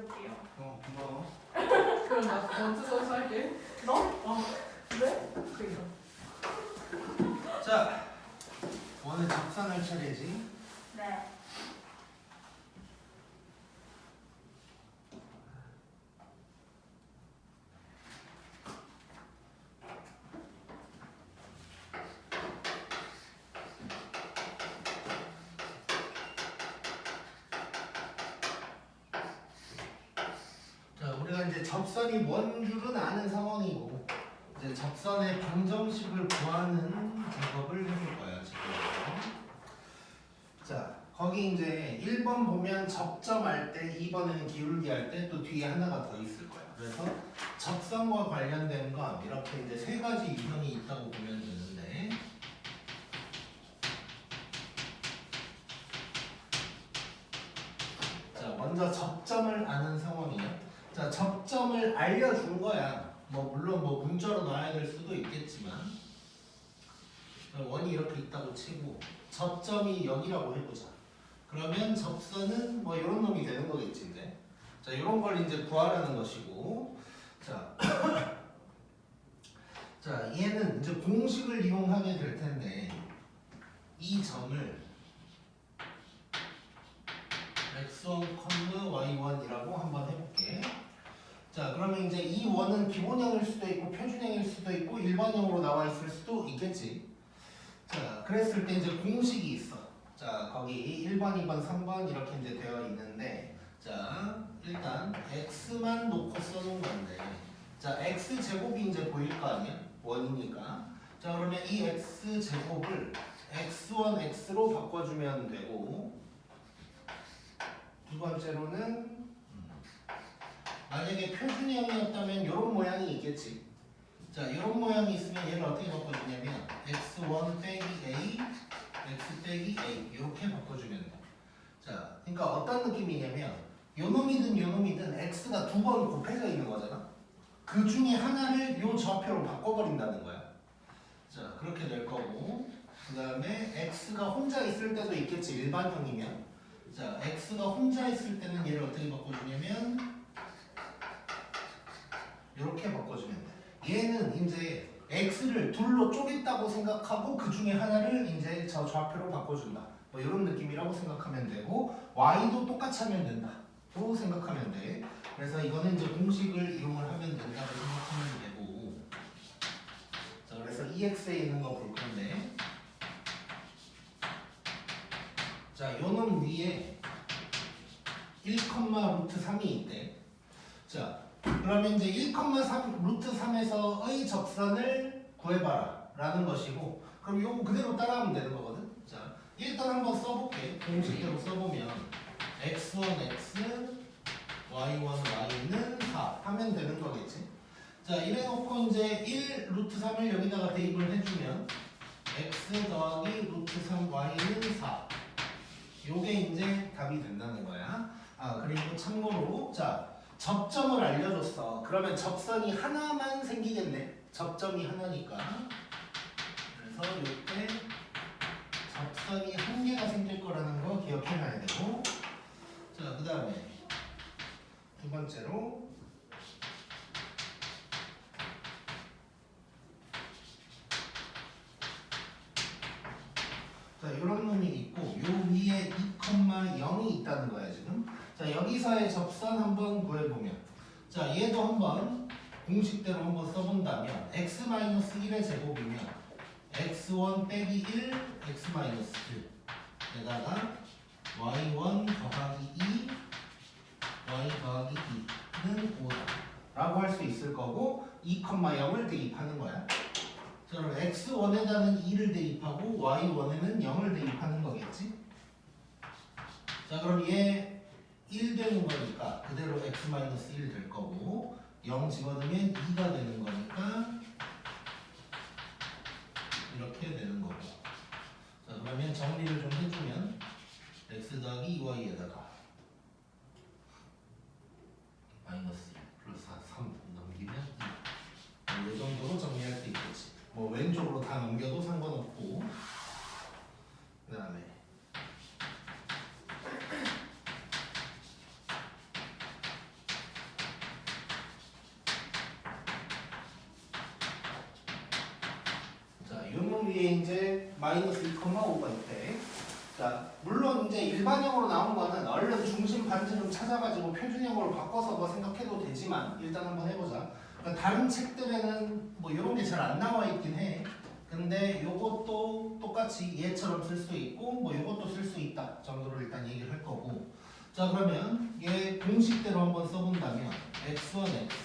해볼게요. 고마워. 그럼 나 번트 선수 할게. 너? 왜? 그니까. 자, 원은 적산할 차례지. 네. 자, 우리가 이제 접선이 뭔 줄은 아는 상황이고 이제 접선의 방정식을 구하는 작업을 해볼 거야 지금. 자, 거기 이제 1번 보면 접점할 때, 2번에는 기울기 할 때 또 뒤에 하나가 더 있을 거야. 그래서 접선과 관련된 건 이렇게 이제 세 가지 유형이 있다고 보면 되는데. 자, 먼저 접점을 아는 상황이야. 자, 접점을 알려준 거야. 물론 문자로 나와야 될 수도 있겠지만 원이 이렇게 있다고 치고 접점이 여기라고 해보자. 그러면 접선은 이런 놈이 되는 거겠지 이제. 자, 이런 걸 이제 구하라는 것이고. 자, 자, 얘는 이제 공식을 이용하게 될 텐데 이 점을 x1, y1이라고 한번 해볼게. 자, 그러면 이제 이 원은 기본형일 수도 있고 표준형일 수도 있고 일반형으로 나와 있을 수도 있겠지. 자, 그랬을 때 이제 공식이 있어. 자, 거기 1번, 2번, 3번 이렇게 이제 되어 있는데, 자, 일단 x만 놓고 써놓은 건데, 자, x 제곱이 이제 보일 거 아니야? 원이니까. 자, 그러면 이 x 제곱을 x1, x로 바꿔주면 되고, 두 번째로는 만약에 표준형이었다면 이런 모양이 있겠지. 자, 이런 모양이 있으면 얘를 어떻게 바꿔주냐면 x1 빼기 a, x 빼기 a 이렇게 바꿔주면 돼. 자, 그러니까 어떤 느낌이냐면 요 놈이든 요 놈이든 x가 두 번 곱해져 있는 거잖아. 그 중에 하나를 요 좌표로 바꿔버린다는 거야. 자, 그렇게 될 거고, 그 다음에 x가 혼자 있을 때도 있겠지, 일반형이면. 자, x가 혼자 있을 때는 얘를 어떻게 바꿔주냐면 이렇게 바꿔주면 돼. 얘는 이제 x를 둘로 쪼갰다고 생각하고 그 중에 하나를 이제 저 좌표로 바꿔준다. 이런 느낌이라고 생각하면 되고, y도 똑같이 하면 된다. 또 생각하면 돼. 그래서 이거는 이제 공식을 이용을 하면 된다고 생각하면 되고. 자, 그래서 EX에 있는 거 볼 건데. 자, 요놈 위에 1, 루트 3이 있대. 자, 그러면 이제 1,3 루트 3에서의 접선을 구해봐라 라는 것이고, 그럼 요거 그대로 따라하면 되는 거거든. 자, 일단 한번 써볼게. 공식대로 써보면 x1 x, y1 y는 4 하면 되는 거겠지. 자, 이래놓고 이제 1 루트 3을 여기다가 대입을 해주면 x 더하기 루트 3 y는 4. 요게 이제 답이 된다는 거야. 아, 그리고 참고로 자, 접점을 알려줬어. 그러면 접선이 하나만 생기겠네. 접점이 하나니까. 그래서 이때 접선이 한 개가 생길 거라는 거 기억해놔야 되고. 자, 그 다음에 두 번째로 자, 이런 놈이 있고 요 위에 2,0이 있다는 거야 지금. 자, 여기서의 접선 한번 구해보면, 자, 얘도 한번 공식대로 한번 써본다면 x-1의 제곱이면 x1 빼기 1, x-1 에다가 y1 더하기 2, y 더하기 2는 5다 라고 할 수 있을 거고, 2,0을 대입하는 거야. 자, 그럼 x1에다는 2를 대입하고 y1에는 0을 대입하는 거겠지? 자, 그럼 얘 1 되는 거니까 그대로 x-1 될 거고, 0 집어넣으면 2가 되는 거니까 이렇게 되는 거고. 자, 그러면 정리를 좀 해주면 x 더하기 2y에다가 마이너스 2 플러스 3 넘기면 2. 이 정도로 정리할 수 있겠지. 왼쪽으로 다 넘겨도 상관없고. 그 다음에 위에 이제 마이너스 2,5가 있대. 자, 물론 이제 일반형으로 나온 거는 얼른 중심 반지 좀 찾아가지고 표준형으로 바꿔서 뭐 생각해도 되지만 일단 한번 해보자. 그러니까 다른 책들에는 뭐 이런 게 잘 안 나와 있긴 해. 근데 요것도 똑같이 얘처럼 쓸 수 있고 뭐 요것도 쓸 수 있다 정도로 일단 얘기를 할 거고. 자, 그러면 얘 공식대로 한번 써본다면 x1 x,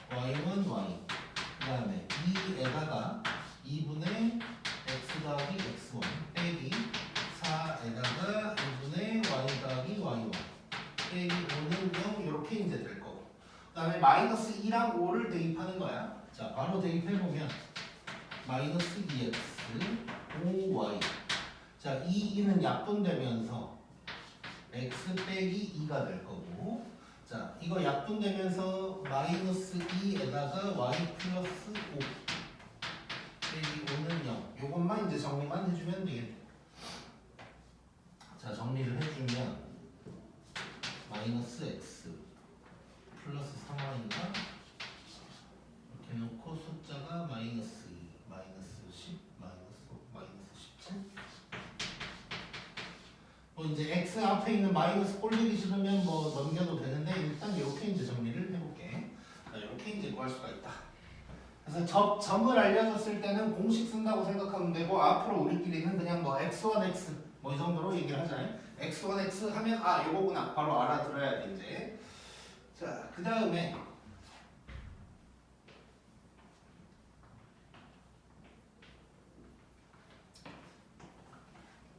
y1 y, 그 다음에 2에다가 2분의 x 더하기 x1 빼기 4에다가 2분의 y 더하기 y1 빼기 5는 0 이렇게 이제 될 거고. 그 다음에 마이너스 2랑 5를 대입하는 거야. 자, 바로 대입해보면 마이너스 2x 5y. 자, 2는 약분되면서 x 빼기 2가 될 거고. 자, 이거 약분되면서 마이너스 2에다가 y 플러스 5 빼기 5는 0. 요것만 이제 정리만 해주면 되겠네. 자, 정리를 해주면 마이너스 x 플러스 3y가 이렇게 놓고 숫자가 마이너스 2, 마이너스 10, 마이너스 5, 마이너스 17. 뭐 이제 x 앞에 있는 마이너스 꼴리기 싫으면 뭐 넘겨도 되는데 일단 이렇게 이제 정리를 해볼게. 자, 이렇게 이제 구할 수가 있다. 그래서 점을 알려줬을 때는 공식 쓴다고 생각하면 되고 앞으로 우리끼리는 그냥 뭐 x1 x 뭐 이 정도로 얘기를 하잖아요. x1 x 하면 아 요거구나 바로 알아들어야 돼 이제. 자, 그 다음에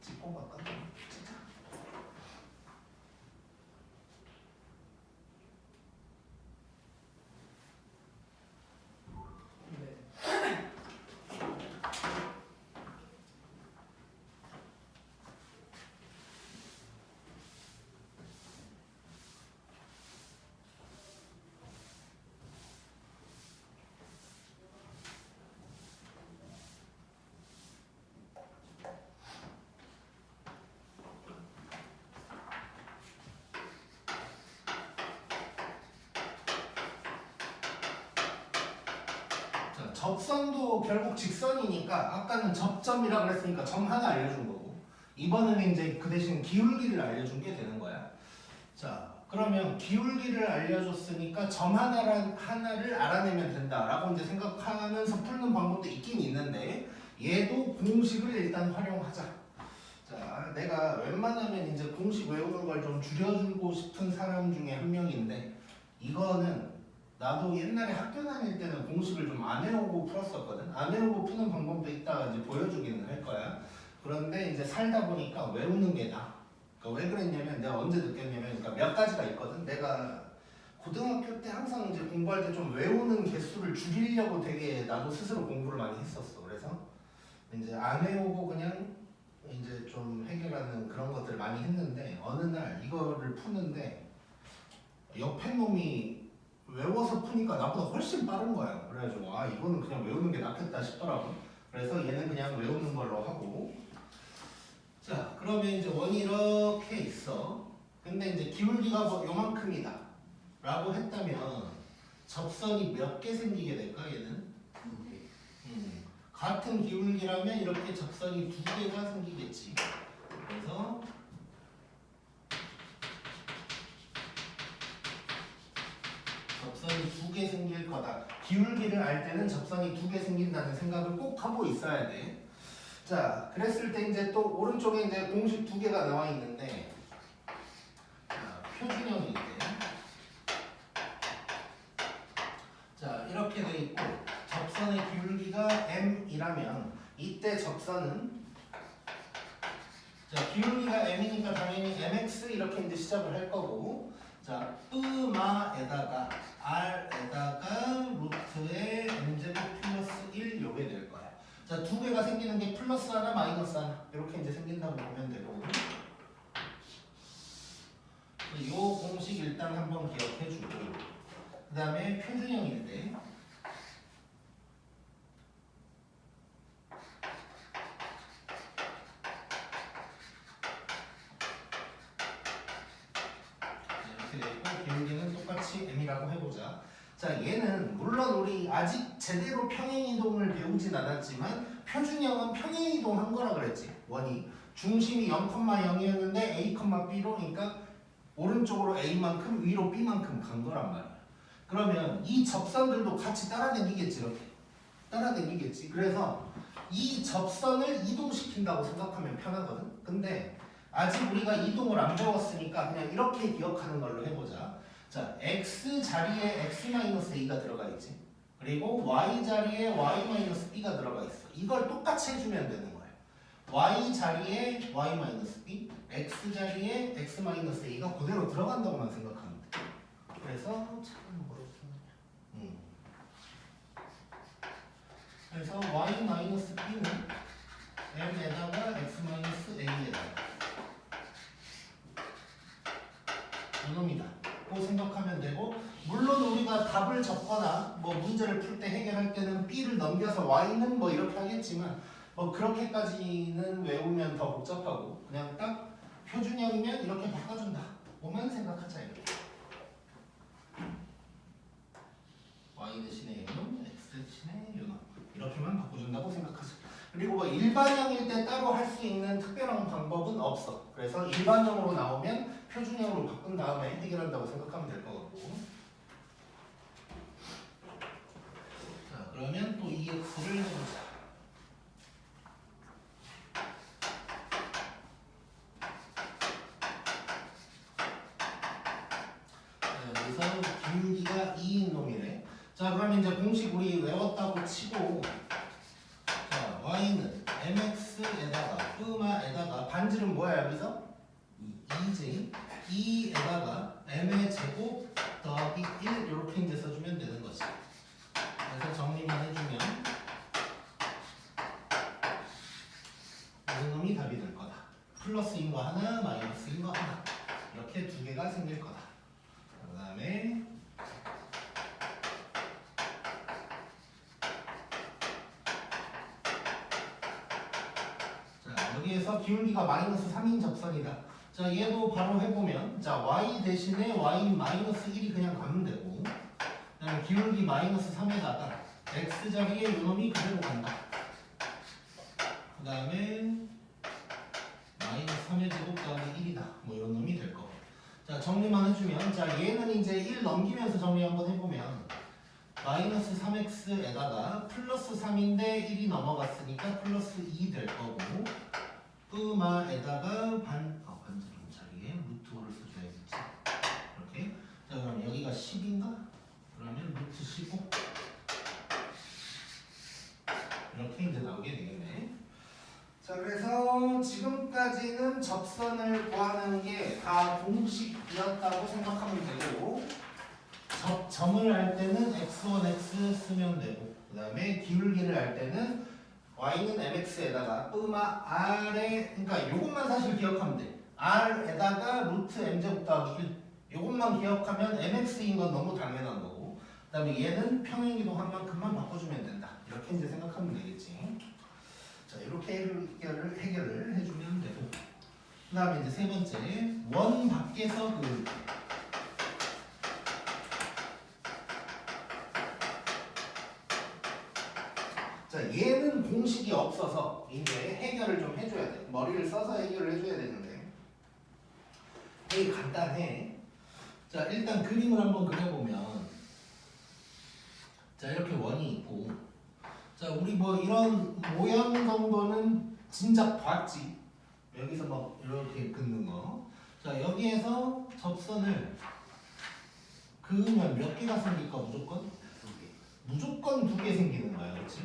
찍고 갈까? 접선도 결국 직선이니까 아까는 접점이라 그랬으니까 점 하나 알려준 거고 이번에는 이제 그 대신 기울기를 알려준 게 되는 거야. 자, 그러면 기울기를 알려줬으니까 점 하나를 알아내면 된다라고 이제 생각하면서 푸는 방법도 있긴 있는데 얘도 공식을 일단 활용하자. 자, 내가 웬만하면 이제 공식 외우는 걸 좀 줄여주고 싶은 사람 중에 한 명인데 이거는 나도 옛날에 학교 다닐 때는 공식을 좀 안 외우고 풀었었거든. 안 외우고 푸는 방법도 이따가 이제 보여주기는 할 거야. 그런데 이제 살다 보니까 외우는 게 나아. 그러니까 왜 그랬냐면 내가 언제 느꼈냐면 그러니까 몇 가지가 있거든. 내가 고등학교 때 항상 이제 공부할 때 좀 외우는 개수를 줄이려고 되게 나도 스스로 공부를 많이 했었어. 그래서 이제 안 외우고 그냥 이제 좀 해결하는 그런 것들을 많이 했는데 어느 날 이거를 푸는데 옆에 놈이 외워서 푸니까 나보다 훨씬 빠른 거야. 그래가지고 아 이거는 그냥 외우는 게 낫겠다 싶더라고. 그래서 얘는 그냥 외우는 걸로 하고. 자, 그러면 이제 원이 이렇게 있어. 근데 이제 기울기가 뭐 요만큼이다 라고 했다면 접선이 몇 개 생기게 될까 얘는? 같은 기울기라면 이렇게 접선이 2개가 생기겠지. 그래서 접선이 2개 생길 거다. 기울기를 알 때는 접선이 2개 생긴다는 생각을 꼭 하고 있어야 돼. 자, 그랬을 때 이제 또 오른쪽에 이제 공식 2개가 나와 있는데 자, 표준형일 때 자, 이렇게 돼 있고 접선의 기울기가 m이라면 이때 접선은 자, 기울기가 m이니까 당연히 mx 이렇게 이제 시작을 할 거고 자, 마에다가 r에다가 루트에 m제곱 플러스 1 요게 될 거야. 자, 2개가 생기는 게 플러스 하나 마이너스 하나 이렇게 이제 생긴다고 보면 되고 이 공식 일단 한번 기억해 주고 그 다음에 표준형일 때 이렇게 되고 기울기는 똑같이 m이라고 해보자. 자, 얘는 물론 우리 아직 제대로 평행이동을 배우진 않았지만 표준형은 평행이동한 거라 그랬지. 원이 중심이 0,0이었는데 A, B로 그러니까 오른쪽으로 A만큼 위로 B만큼 간 거란 말이야. 그러면 이 접선들도 같이 따라다니겠지. 이렇게 따라다니겠지. 그래서 이 접선을 이동시킨다고 생각하면 편하거든. 근데 아직 우리가 이동을 안 배웠으니까 그냥 이렇게 기억하는 걸로 해보자. 자, X 자리에 X-A가 들어가 있지. 그리고 Y 자리에 Y-B가 들어가 있어. 이걸 똑같이 해주면 되는 거예요. Y 자리에 Y-B, X 자리에 X-A가 그대로 들어간다고만 생각하면 돼. 그래서 참 뭐로 쓰느냐. 그래서 Y-B는 M에다가 X-A에다가 이놈이다. 고 생각하면 되고, 물론 우리가 답을 적거나 뭐 문제를 풀 때 해결할 때는 B를 넘겨서 Y는 뭐 이렇게 하겠지만 뭐 그렇게까지는 외우면 더 복잡하고 그냥 딱 표준형이면 이렇게 바꿔준다. 뭐만 생각하자 이렇게. Y 대신에 요놈, X 대신에 요놈 이렇게만 바꿔준다고 생각하자. 그리고 뭐 일반형일 때 따로 할 수 있는 특별한 방법은 없어. 그래서 일반형으로 나오면 표준형으로 바꾼 다음에 해결한다고 생각하면 될 것 같고. 자, 그러면 또 EX를 해보자. 여기서 기울기가 2인 놈이래. 자, 그러면 이제 공식 우리 외웠다고 치고, 자, Y는 MX에다가 끄마에다가 반지름 뭐야 여기서? 2지. 2에다가 M의 제곱 더하기 1 이렇게 이제 써주면 되는 거지. 그래서 정리만 해주면 이 놈이 답이 될 거다. 플러스인 거 하나, 마이너스인 거 하나. 이렇게 두 개가 생길 거다. 그 다음에 자, 여기에서 기울기가 마이너스 3인 접선이다. 자, 얘도 바로 해보면, 자, y 대신에 y 마이너스 1이 그냥 가면 되고, 그 다음에 기울기 마이너스 3에다가 x 자리에 요놈이 그대로 간다. 그 다음에 마이너스 3의 제곱 더하기 1이다. 뭐 이런 놈이 될 거고. 자, 정리만 해주면, 자, 얘는 이제 1 넘기면서 정리 한번 해보면, 마이너스 3x에다가 플러스 3인데 1이 넘어갔으니까 플러스 2 될 거고, 끄마에다가 반지름 자리에 루트 5를 써줘야겠지. 이렇게. 자, 그럼 여기가 10인가? 그러면 루트 15 이렇게 이제 나오게 되겠네. 자, 그래서 지금까지는 접선을 구하는 게 다 공식이었다고 생각하면 되고, 점을 할 때는 x1x 쓰면 되고, 그 다음에 기울기를 할 때는 y는 mx에다가 끄마 r에, 그러니까 요것만 사실 기억하면 돼. r에다가 루트 m제곱 더하기 1 요것만 기억하면 mx인 건 너무 당연한 거고, 그 다음에 얘는 평행이동한 만큼만 바꿔주면 된다. 이렇게 이제 생각하면 되겠지. 자, 이렇게 해결을 해주면 되고, 그 다음에 이제 세 번째, 원 밖에서 그 자, 얘는 공식이 없어서 이제 해결을 좀 해줘야 돼. 머리를 써서 해결을 해줘야 되는데 되게 간단해. 자, 일단 그림을 한번 그려보면, 자, 이렇게 원이 있고, 자, 우리 뭐 이런 모양 정도는 진작 봤지. 여기서 막 이렇게 긋는 거. 자, 여기에서 접선을 그으면 몇 개가 생길까? 무조건? 무조건 2개 생기는 거야, 그렇지?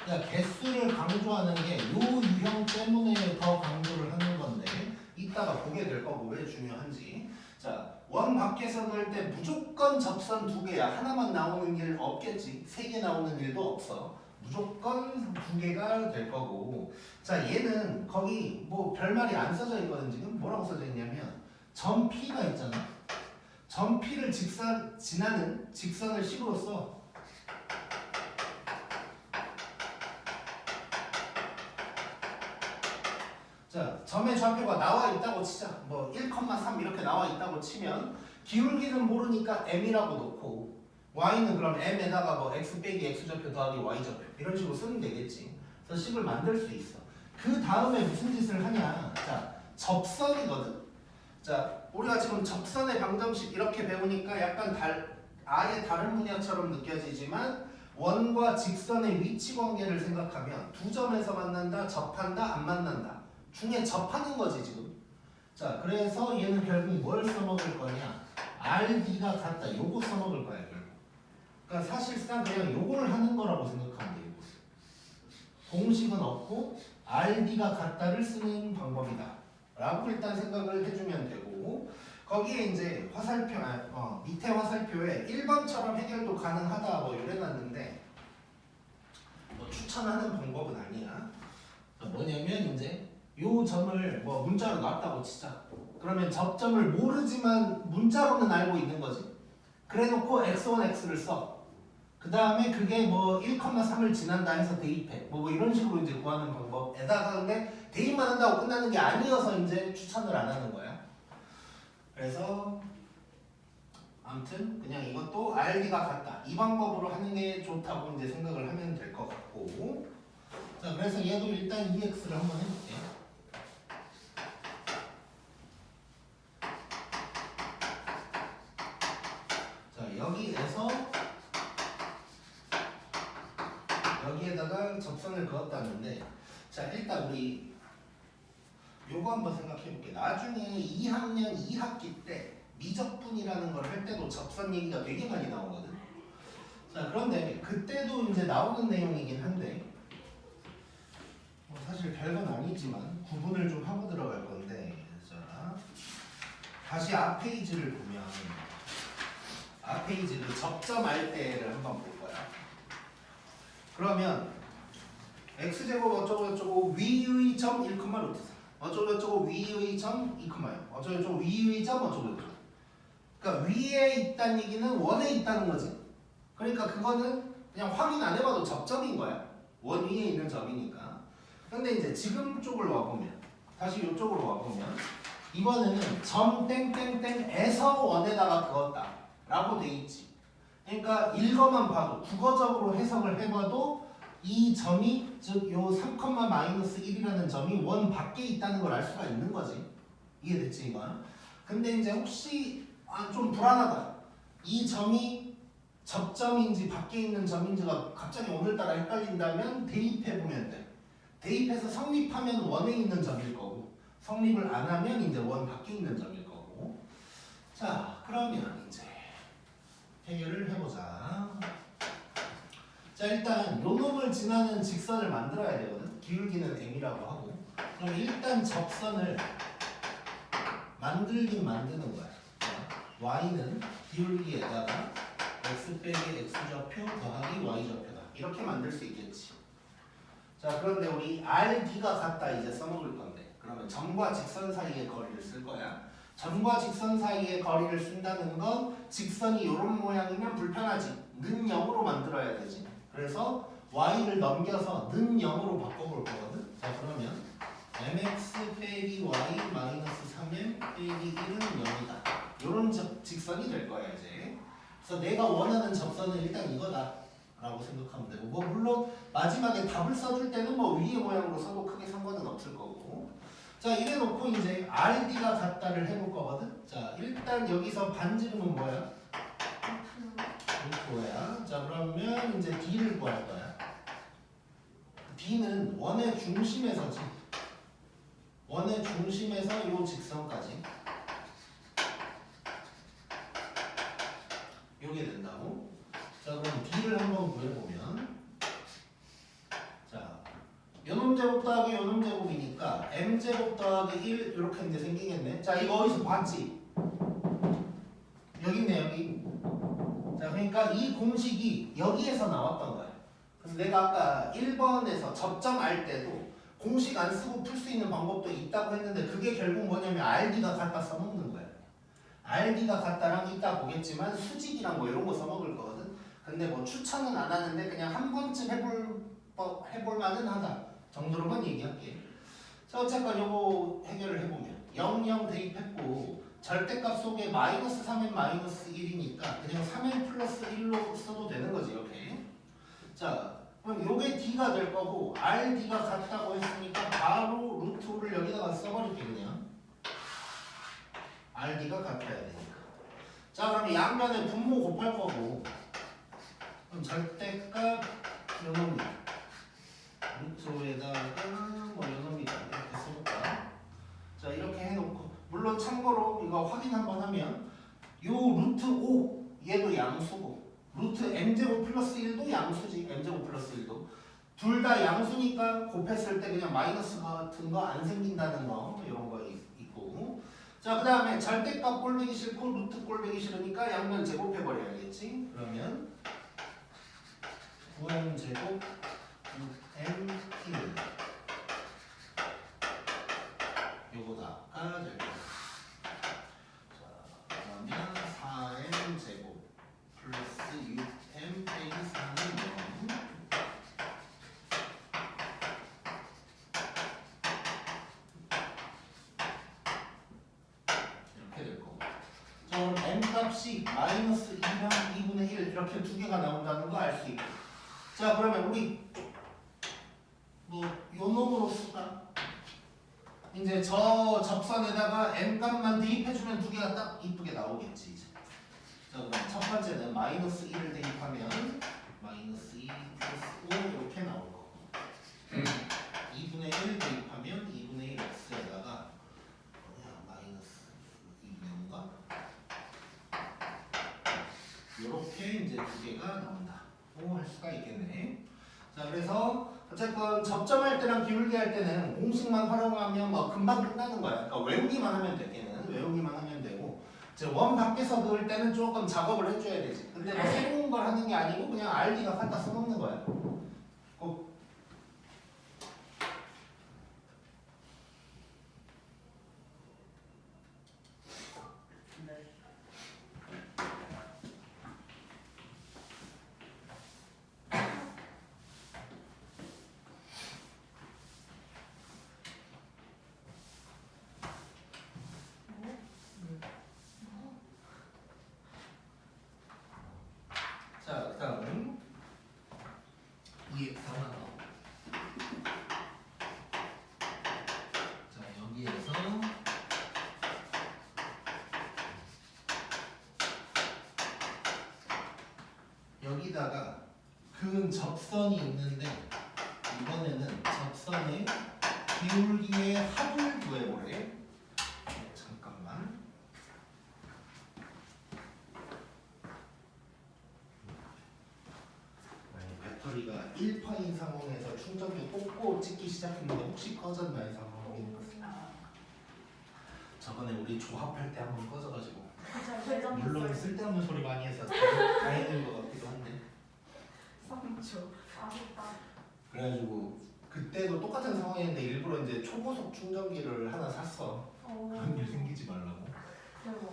그러니까 개수를 강조하는 게 요 유형 때문에 더 강조를 하는 건데 이따가 보게 될 거고 왜 중요한지. 자, 원 밖에서 넣을 때 무조건 접선 2개야. 하나만 나오는 일 없겠지. 3개 나오는 일도 없어. 무조건 2개가 될 거고. 자, 얘는 거기 뭐 별말이 안 써져 있거든. 지금 뭐라고 써져 있냐면 점 P가 있잖아. 점 P를 지나는 직선을 식으로 써. 자, 점의 좌표가 나와 있다고 치자. 뭐 1,3 이렇게 나와 있다고 치면 기울기는 모르니까 m이라고 놓고 y는 그럼 m에다가 뭐 x 빼기 x 좌표 더하기 y 좌표 이런 식으로 쓰면 되겠지. 그래서 식을 만들 수 있어. 그 다음에 무슨 짓을 하냐? 자, 접선이거든. 자, 우리가 지금 접선의 방정식 이렇게 배우니까 약간 아예 다른 분야처럼 느껴지지만 원과 직선의 위치 관계를 생각하면 두 점에서 만난다, 접한다, 안 만난다 중에 접하는 거지 지금. 자, 그래서 얘는 결국 뭘 써먹을 거냐? RD가 같다. 요거 써먹을 거야 결국. 그러니까 사실상 그냥 요걸 하는 거라고 생각하면 돼. 요거. 공식은 없고 RD가 같다를 쓰는 방법이다 라고 일단 생각을 해주면 되고, 거기에 이제 화살표, 밑에 화살표에 1번처럼 해결도 가능하다 뭐 이래놨는데 뭐 추천하는 방법은 아니야. 뭐냐면 이제 요 점을 뭐 문자로 놨다고 치자. 그러면 접점을 모르지만 문자로는 알고 있는 거지. 그래놓고 x1, x를 써. 그 다음에 그게 뭐 1,3을 지난다 해서 대입해. 뭐 이런 식으로 이제 구하는 방법에다가 근데 대입만 한다고 끝나는 게 아니어서 이제 추천을 안 하는 거야. 그래서 아무튼 그냥 이것도 RD가 같다. 이 방법으로 하는 게 좋다고 이제 생각을 하면 될 것 같고. 자, 그래서 얘도 일단 EX를 한번 해볼게. 자, 여기에서 여기에다가 접선을 그었다는데, 자, 일단 우리 요거 한번 생각해 볼게. 나중에 2학년 2학기 때 미적분이라는 걸 할 때도 접선 얘기가 되게 많이 나오거든. 자, 그런데 그때도 이제 나오는 내용이긴 한데 뭐 사실 별건 아니지만 구분을 좀 하고 들어갈 건데, 자, 다시 앞 페이지를 보면 앞 페이지를 접점할 때를 한번 볼 거야. 그러면 x제곱 어쩌고 저쩌고 위의 점 1, 루트 4 어쩌고 저쩌고 위의 점 2,0 어쩌고 저쩌고 위의 점 어쩌고 저쩌고. 그러니까 위에 있다는 얘기는 원에 있다는 거지. 그러니까 그거는 그냥 확인 안 해봐도 접점인 거야. 원 위에 있는 점이니까. 근데 이제 지금 쪽을 와보면, 다시 이쪽으로 와보면 이번에는 점 땡땡땡에서 원에다가 그었다 라고 돼 있지. 그러니까 읽어만 봐도 국어적으로 해석을 해봐도 이 점이, 즉 요 3,-1이라는 점이 원 밖에 있다는 걸 알 수가 있는 거지. 이해됐지 이건? 근데 이제 혹시 좀 불안하다. 이 점이 접점인지 밖에 있는 점인지가 갑자기 오늘따라 헷갈린다면 대입해보면 돼. 대입해서 성립하면 원에 있는 점일 거고, 성립을 안 하면 이제 원 밖에 있는 점일 거고. 자, 그러면 이제 해결을 해보자. 자, 일단 요 놈을 지나는 직선을 만들어야 되거든. 기울기는 m이라고 하고. 그럼 일단 접선을 만들긴 만드는 거야. 자, y는 기울기에다가 x 빼기 x좌표 더하기 y좌표다. 이렇게 만들 수 있겠지. 자, 그런데 우리 RD가 같다 이제 써먹을 건데, 그러면 점과 직선 사이의 거리를 쓸 거야. 점과 직선 사이의 거리를 쓴다는 건 직선이 이런 모양이면 불편하지. 는 0으로 만들어야 되지. 그래서 y를 넘겨서 는 0으로 바꿔볼 거거든. 자, 그러면 mx 빼기 y 마이너스 3m 빼기 1은 0이다. 이런 직선이 될 거야 이제. 그래서 내가 원하는 접선은 일단 이거다 라고 생각하면 되고, 뭐 물론 마지막에 답을 써줄 때는 뭐 위의 모양으로 써도 크게 상관은 없을 거고. 자, 이래놓고 이제 RD가 같다를 해볼 거거든. 자, 일단 여기서 반지름은 뭐야? 루트야. 자, 그러면 이제 D를 구할 거야. D는 원의 중심에서지. 원의 중심에서 요 직선까지. 요게 된다고. 자, 그럼 D를 한번 구해보면, 자, 요놈 제곱 더하기 요놈 제곱이니까 m제곱 더하기 1 이렇게 이제 생기겠네. 자, 이거 어디서 봤지? 여기 있네 여기. 자, 그러니까 이 공식이 여기에서 나왔던 거야. 그래서 내가 아까 1번에서 접점할 때도 공식 안 쓰고 풀 수 있는 방법도 있다고 했는데, 그게 결국 뭐냐면 RD가 같다 써먹는 거야. RD가 같다랑 이따 보겠지만 수직이랑 뭐 이런 거 써먹을 거거든. 근데 뭐 추천은 안 하는데 그냥 한 번쯤 해볼 만은 하다 정도로만 얘기할게. 자, 어쨌건 요거 해결을 해보면 0, 0 대입했고 절대값 속에 마이너스 3n 마이너스 1이니까 그냥 3n 플러스 1로 써도 되는 거지 이렇게. 자, 그럼 요게 D가 될 거고 RD가 같다고 했으니까 바로 루트 5를 여기다가 써버릴게 그냥. RD가 같아야 되니까. 자 그럼 양면에 분모 곱할 거고 그럼 절대값 요놈이 루트 5에다가 뭐 요놈이다 이렇게 써볼까. 자 이렇게 해놓고 물론 참고로 이거 확인 한번 하면 요 루트 5 얘도 양수고 루트 m제곱 플러스 1도 양수지. m제곱 플러스 1도 둘 다 양수니까 곱했을 때 그냥 마이너스 같은 거 안 생긴다는 거 이런 거 있고. 자 그 다음에 절대값 꼴보기 싫고 루트 꼴보기 싫으니까 양면 제곱해버려야겠지. 그러면 9m 제곱 6m 요거다가 될 거야. 자 그러면 4m 제곱 플러스 6m 빼기 4는 0 이렇게 될 거고. 자 그럼 m 값이 마이너스 2랑 2분의 1 이렇게 두 개가 나온다는 거 알 수 있고. 자 그러면 우리 뭐 요 놈으로 쓸까? 이제 저 접선에다가 m 값만 대입해주면 두 개가 딱 이쁘게 나오겠지 이제. 자 그럼 첫 번째는 마이너스 1을 대입하면 마이너스 2 플러스 5 이렇게 나올 거고 2분의 1 대입하면 2분의 1 x에다가 마이너스 2분의 5가 이렇게 이제 두 개가 나온다고 할 수가 있겠네. 자 그래서 어쨌건 접점할 때랑 기울기 할 때는 공식만 활용하면 뭐 금방 끝나는 거야. 그러니까 외우기만 하면 되기는 외우기만 하면 되고 이제 원 밖에서 그을 때는 조금 작업을 해줘야 되지. 근데 뭐 새로운 걸 하는 게 아니고 그냥 RD가 갖다 써놓는 거야. 꼭. 네. 자 그다음 2x 하나 더. 자 여기에서 여기다가 그 접선이 있는데 이번에는 접선의 기울기의 합을 구해보래. 잠깐만. 배터리가 1%인 상황에서 충전기 꽂고 찍기 시작했는데 혹시 꺼졌나 이 상황이. 저번에 우리 조합할 때 한번 꺼져가지고 물론 쓸데없는 소리 많이 해서 다행인 것 같기도 한데. 3초. 아쉽다. 그래가지고 그때도 똑같은 상황이었는데 일부러 이제 초고속 충전기를 하나 샀어. 그런 일 생기지 말라고. 대박.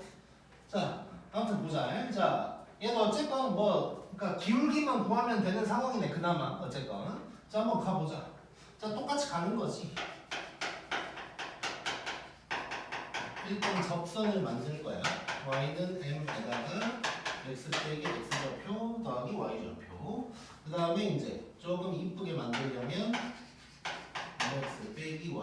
자 아무튼 보자. 자 얘는 어쨌건 뭐 그러니까 기울기만 구하면 되는 상황이네 그나마 어쨌건. 자 한번 가보자. 자 똑같이 가는 거지. 일단 접선을 만들 거야. y는 m에다가 x 빼기 x 좌표 더하기 y 좌표. 그 다음에 이제 조금 이쁘게 만들려면 x 빼기 y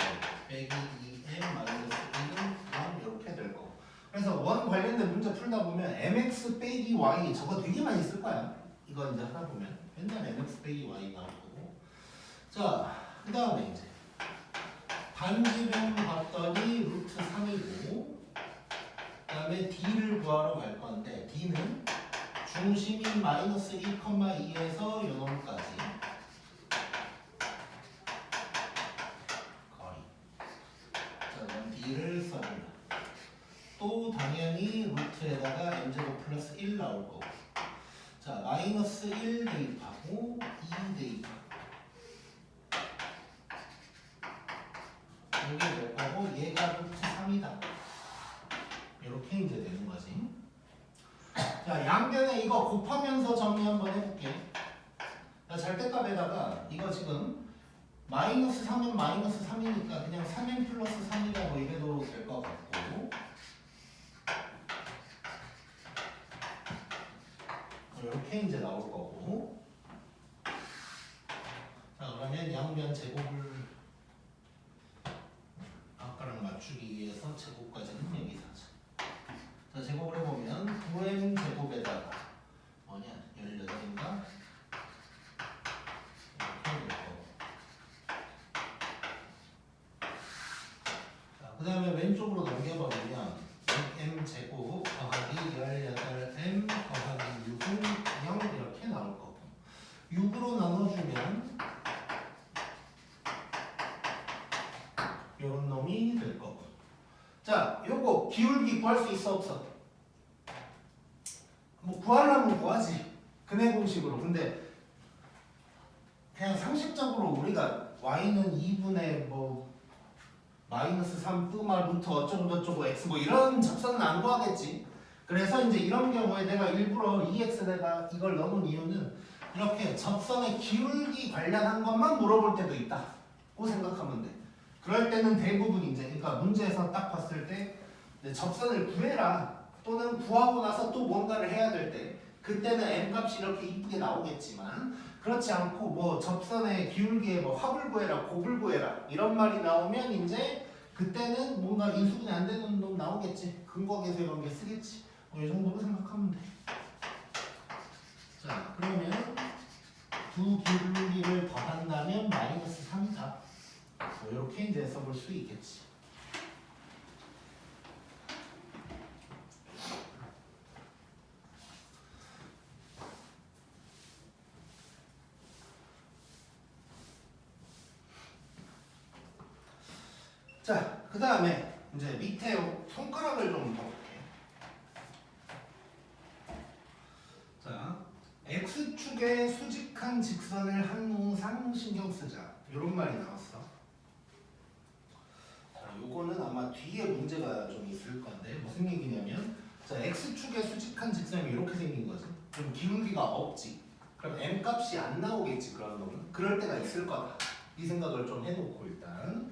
빼기 2m 마이너스 1은 이렇게 될 거고. 그래서 원 관련된 문제 풀다 보면 mx 빼기 y 저거 되게 많이 쓸 거야. 이거 이제 하다 보면 맨날 mx 빼기 y 나올 거고. 자, 그 다음에 이제 반지름 봤더니 루트 3이고 그 다음에 D를 구하러 갈 건데 D는 중심이 마이너스 1,2에서 요놈까지 거리. 자 그럼 D를 써볼라. 또 당연히 루트에다가 m제곱 플러스 1 나올 거고. 자 마이너스 1 대입하고 2 대입하고 이게 될 거고 얘가 루트 3이다. 이렇게 이제 되는 거지. 자 양변에 이거 곱하면서 정리 한번 해볼게. 자 절대값에다가 이거 지금 마이너스 3은 마이너스 3이니까 그냥 3n 플러스 3이라고 이래도 될 것 같고 이렇게 이제 나올 거고 맞추기 위해서 제곱까지는 여기서 하자. 자, 제곱을 해보면 9m 제곱에다가 뭐냐 18인가 이렇게 될 거고. 자, 그 다음에 왼쪽으로 넘겨버리면 6m 제곱 더하기 18m 더하기 6은 0 이렇게 나올 거고. 6으로 나눠주면 요런 놈이 될 거고. 자, 요거 기울기 구할 수 있어 없어? 뭐 구하려면 구하지. 근해 공식으로. 근데 그냥 상식적으로 우리가 y는 2분의 뭐 마이너스 3 뜨마 루트 어쩌고 저쩌고 x 뭐 이런 접선은 안 구하겠지. 그래서 이제 이런 경우에 내가 일부러 2x에다가 이걸 넣은 이유는 이렇게 접선의 기울기 관련한 것만 물어볼 때도 있다고 생각하면 돼. 그럴 때는 대부분 이제 그러니까 문제에서 딱 봤을 때 접선을 구해라 또는 구하고 나서 또 뭔가를 해야 될 때 그때는 m 값이 이렇게 이쁘게 나오겠지만 그렇지 않고 뭐 접선의 기울기에 뭐 합을 구해라 곱을 구해라 이런 말이 나오면 이제 그때는 뭔가 인수분해 안 되는 놈 나오겠지. 근거계수 이런 게 쓰겠지. 이 정도로 생각하면 돼. 자, 그러면 두 기울기를 더한다면 마이너스 3이다. 뭐 이렇게 이제 써볼 수 있겠지. 자, 그 다음에 이제 밑에 손가락을 좀 봐볼게. 자, x축에 수직한 직선을 항상 신경 쓰자. 이런 말이 나왔어. 자, 요거는 아마 뒤에 문제가 좀 있을 건데 무슨 얘기냐면 자, x축에 수직한 직선이 이렇게 생긴 거지. 그럼 기울기가 없지. 그럼 m 값이 안 나오겠지. 그런 놈은. 그럴 때가 있을 거다. 이 생각을 좀 해놓고 일단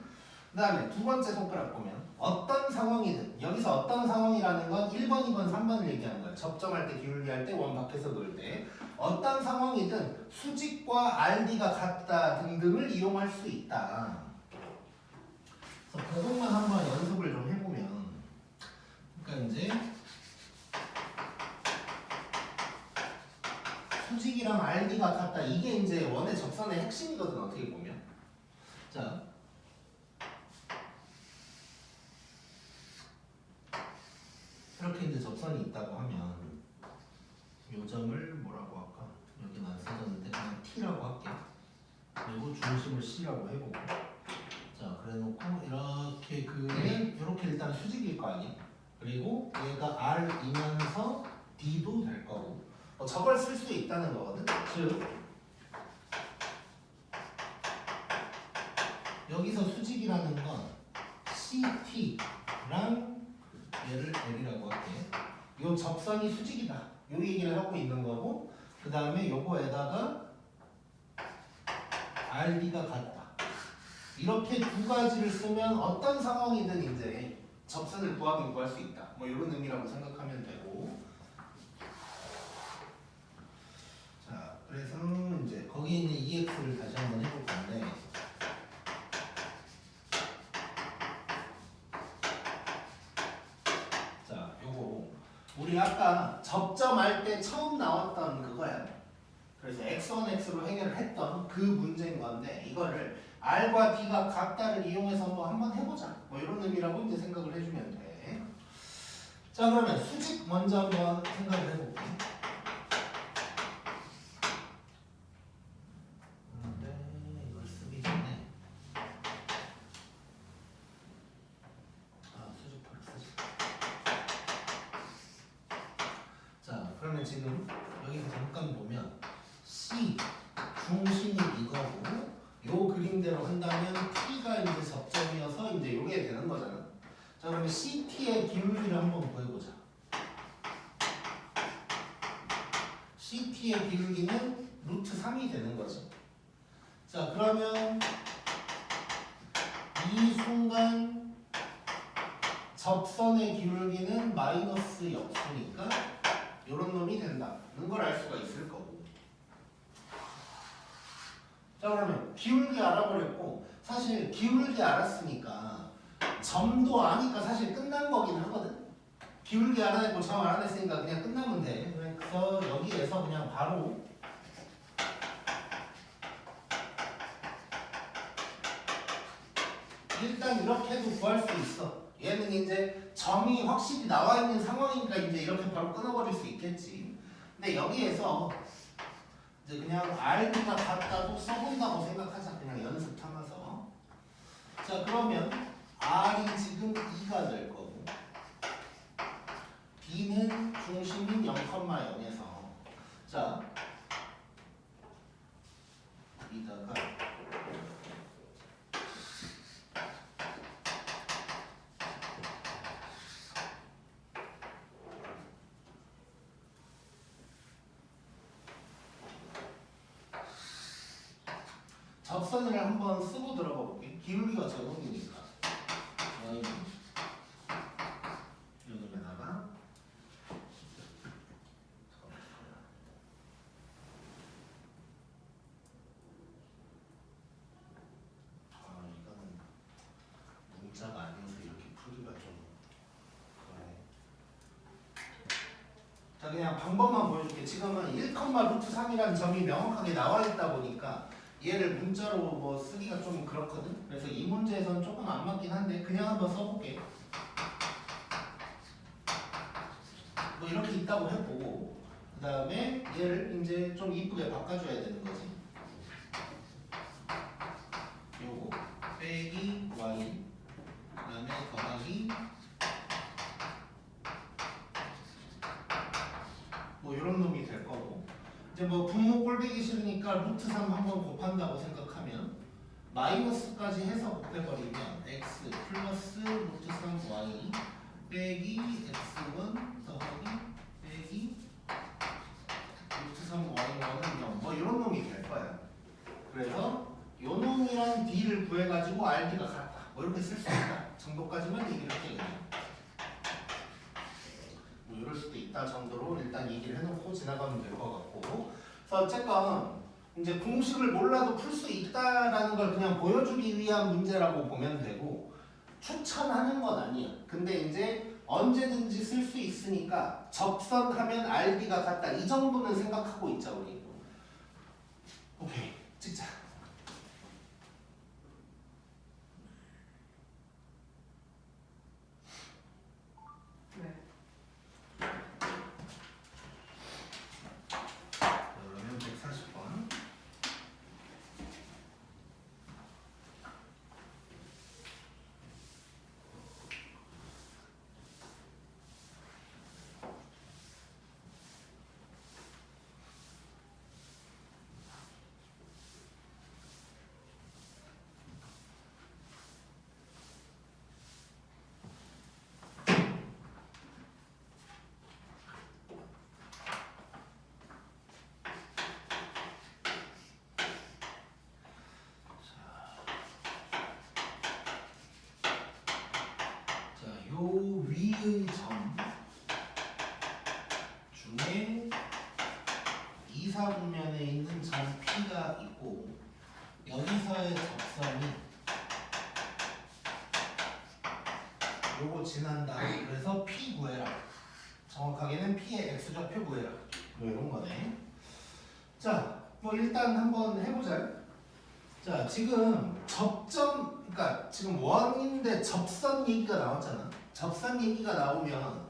그 다음에 두 번째 손가락 보면 어떤 상황이든 여기서 어떤 상황이라는 건 1번, 2번, 3번을 얘기하는 거야. 접점할 때, 기울기 할 때, 원 밖에서 놓을 때 어떤 상황이든 수직과 RD가 같다 등등을 이용할 수 있다. 그래서 그것만 한번 연습을 좀 해보면 그러니까 이제 수직이랑 RD가 같다 이게 이제 원의 접선의 핵심이거든 어떻게 보면. 자, 이렇게 이제 접선이 있다고 하면 요 점을 뭐라고 할까? 여기는 안 써졌는데 그냥 T라고 할게. 그리고 중심을 C라고 해보고 자, 그래놓고 이렇게 그으면 이렇게 일단 수직일 거 아니야? 그리고 얘가 R이면서 D도 될 거고 저걸 쓸 수 있다는 거거든. 즉 여기서 수직이라는 건 CT랑 얘를 L이라고 할게. 요 접선이 수직이다. 요 얘기를 하고 있는 거고 그 다음에 요거에다가 RD가 같다. 이렇게 두 가지를 쓰면 어떤 상황이든 이제 접선을 구하긴 구할 수 있다. 뭐 이런 의미라고 생각하면 되고 자, 그래서 이제 거기 있는 EX를 다시 한번 해볼 건데 우리 아까 접점할 때 처음 나왔던 그거야. 그래서 x1, x로 해결을 했던 그 문제인 건데 이거를 r과 d가 같다를 이용해서 뭐 한번 해보자. 뭐 이런 의미라고 이제 생각을 해주면 돼. 자, 그러면 수직 먼저 한번 생각을 해볼게. 근데 이걸 쓰기 전에 수직표를 쓰지. 자, 그러면 지금 여기서 잠깐 보면 C 중심이 이거고 요 그림대로 한다면 T가 이제 접점이어서 이제 요게 되는 거잖아. 자, 그러면 CT의 기울기를 한번 구해보자. CT의 기울기는 루트 3이 되는 거지. 자, 그러면 이 순간 접선의 기울기는 마이너스 역수니까 이런 놈이 된다는 걸 알 수가 있을 거고. 자, 그러면 기울기 알아버렸고 사실 기울기 알았으니까 점도 아니까 사실 끝난 거긴 하거든. 기울기 알아냈고 점 알아냈으니까 그냥 끝나면 돼. 그래서 여기에서 그냥 바로 일단 이렇게도 구할 수 있어. 얘는 이제 점이 확실히 나와 있는 상황이니까 이제 이렇게 바로 끊어버릴 수 있겠지. 근데 여기에서 이제 그냥 R가 같다고 써본다고 생각하자. 그냥 연습 삼아서. 자, 그러면 R이 지금 2가 될 거고 B는 중심인 0,0에서 자 이다가 접선을 한번 쓰고 들어가 볼게. 기울기가 제곱이니까 여기에다가 이거는 문자가 아니어서 이렇게 풀기가 좀 그러네. 자, 그냥 방법만 보여줄게. 지금은 1,√3이라는 점이 명확하게 나와 있다 보니까 얘를 문자로 뭐 쓰기가 좀 그렇거든. 그래서 이 문제에서는 조금 안 맞긴 한데 그냥 한번 써볼게. 뭐 이렇게 있다고 해보고 그 다음에 얘를 이제 좀 이쁘게 바꿔줘야 되는 거지. 요거 빼기 y 그 다음에 더하기 뭐 이런 놈이 될 거고 이제 뭐 분모 꼴보기 싫으니까 루트 3 한번 곱한다고 생각하면 마이너스까지 해서 곱해버리면 x 플러스 루트 3y 빼기 x1 더하기 빼기 루트 3y1은 0 뭐 이런 놈이 될 거야. 그래서 요 놈이랑 b를 구해가지고 rb가 같다 뭐 이렇게 쓸 수 있다 정도까지만 얘기를 할게. 뭐 이럴 수도 있다 정도로 일단 얘기를 해놓고 지나가면 될 것 같고 그래서 어쨌건 이제 공식을 몰라도 풀 수 있다라는 걸 그냥 보여주기 위한 문제라고 보면 되고 추천하는 건 아니야. 근데 이제 언제든지 쓸 수 있으니까 접선하면 RB가 같다 이 정도는 생각하고 있자 우리. 오케이 찍자. 네. 그러면 140번. 요 위의 점 중에 이사분면에 있는 점 P가 있고 여기서의 접선이 요거 지난다. 그래서 P 구해라. 정확하게는 P의 X좌표 구해라. 뭐 이런 거네. 자, 뭐 일단 한번 해보자. 자, 지금 접점, 그러니까 지금 원인데 접선 얘기가 나왔잖아. 접선 얘기가 나오면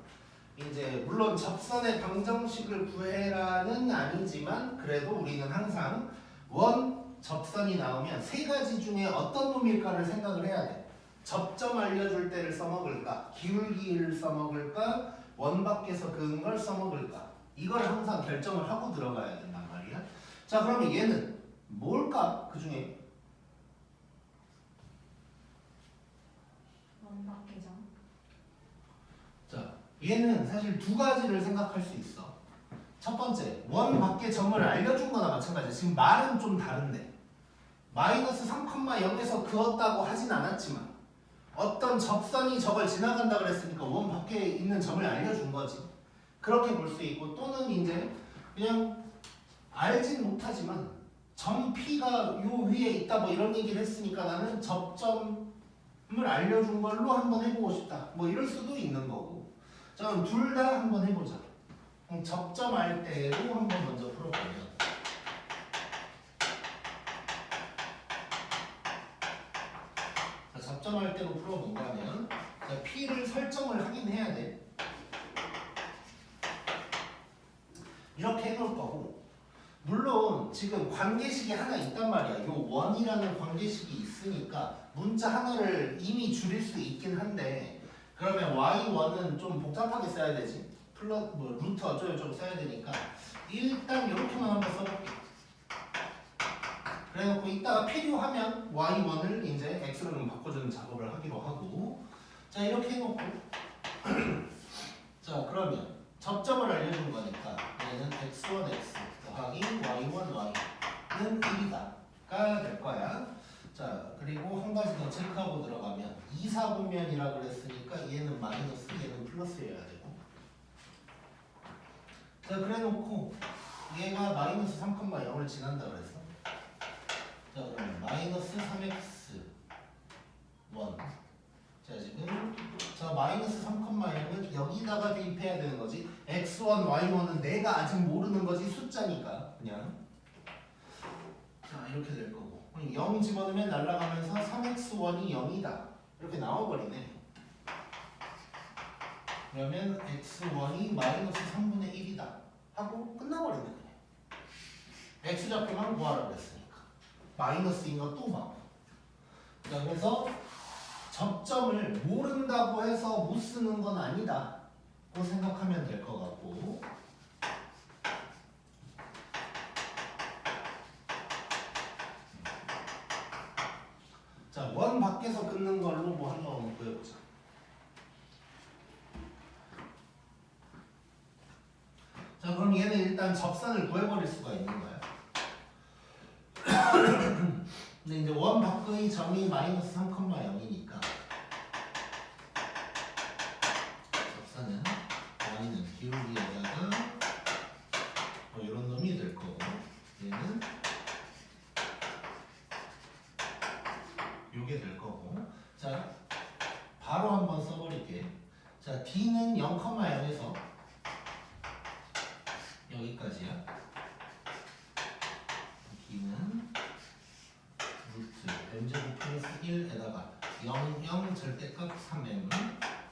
이제 물론 접선의 방정식을 구해라는 아니지만 그래도 우리는 항상 원 접선이 나오면 세 가지 중에 어떤 놈일까를 생각을 해야 돼. 접점 알려줄 때를 써먹을까? 기울기를 써먹을까? 원 밖에서 그은 걸 써먹을까? 이걸 항상 결정을 하고 들어가야 된단 말이야. 자, 그러면 얘는 뭘까? 그 중에 원박계정. 자, 얘는 사실 두 가지를 생각할 수 있어. 첫 번째, 원 밖의 점을 알려준 거나 마찬가지야. 지금 말은 좀 다른데 마이너스 3,0에서 그었다고 하진 않았지만 어떤 접선이 저걸 지나간다 그랬으니까 원 밖에 있는 점을 알려준 거지. 그렇게 볼 수 있고 또는 이제 그냥 알진 못하지만 점 P가 요 위에 있다 뭐 이런 얘기를 했으니까 나는 접점 알려준 걸로 한번 해보고 싶다. 뭐 이럴 수도 있는 거고. 자, 그럼 둘 다 한번 해보자. 그럼 접점할 때로 한번 먼저 풀어보면. 자, 접점할 때로 풀어본가 하면 자, P를 설정을 하긴 해야 돼. 이렇게 해놓을 거고. 물론 지금 관계식이 하나 있단 말이야. 요 원이라는 관계식이 있으니까 문자 하나를 이미 줄일 수 있긴 한데 그러면 y1은 좀 복잡하게 써야 되지. 뭐 루트 어쩌고저쩌고 써야 되니까 일단 이렇게만 한번 써볼게. 그래놓고 이따가 필요하면 y1을 이제 x로 좀 바꿔주는 작업을 하기로 하고 자 이렇게 해놓고 자 그러면 접점을 알려준 거니까 얘는 x1 x 더하기 y1 y는 1이다가 될 거야. 자 그리고 한 가지 더 체크하고 들어가면 2사분면이라 그랬으니까 얘는 마이너스 얘는 플러스여야 되고 자 그래놓고 얘가 마이너스 3,0을 지난다 그랬어. 자 그러면 마이너스 3x 1 자 지금 자 마이너스 3,0은 여기다가 대입해야 되는 거지. x1, y1은 내가 아직 모르는 거지 숫자니까 그냥 자 이렇게 될 거고 0 집어넣으면 날아가면서 3x1이 0이다 이렇게 나와버리네. 그러면 x1이 마이너스 3분의 1이다 하고 끝나버리네 그냥. x좌표만 구하라 그랬으니까 마이너스인 거 또 막. 자 그래서 접점을 모른다고 해서 못 쓰는 건 아니다 고 생각하면 될 것 같고 자 원 밖에서 끊는 걸로 뭐 한번 구해보자. 자 그럼 얘는 일단 접선을 구해버릴 수가 있는 거야. 근데 이제 원 밖의 점이 마이너스 3,0이니까 접선은 y는 기울기에다가 뭐 이런 놈이 될 거고 얘는 요게 될 거고 자 바로 한번 써버릴게. 자 d는 0,0에서 여기까지야. d는 루트 m제곱 플러스 1에다가 0 절대값 3m은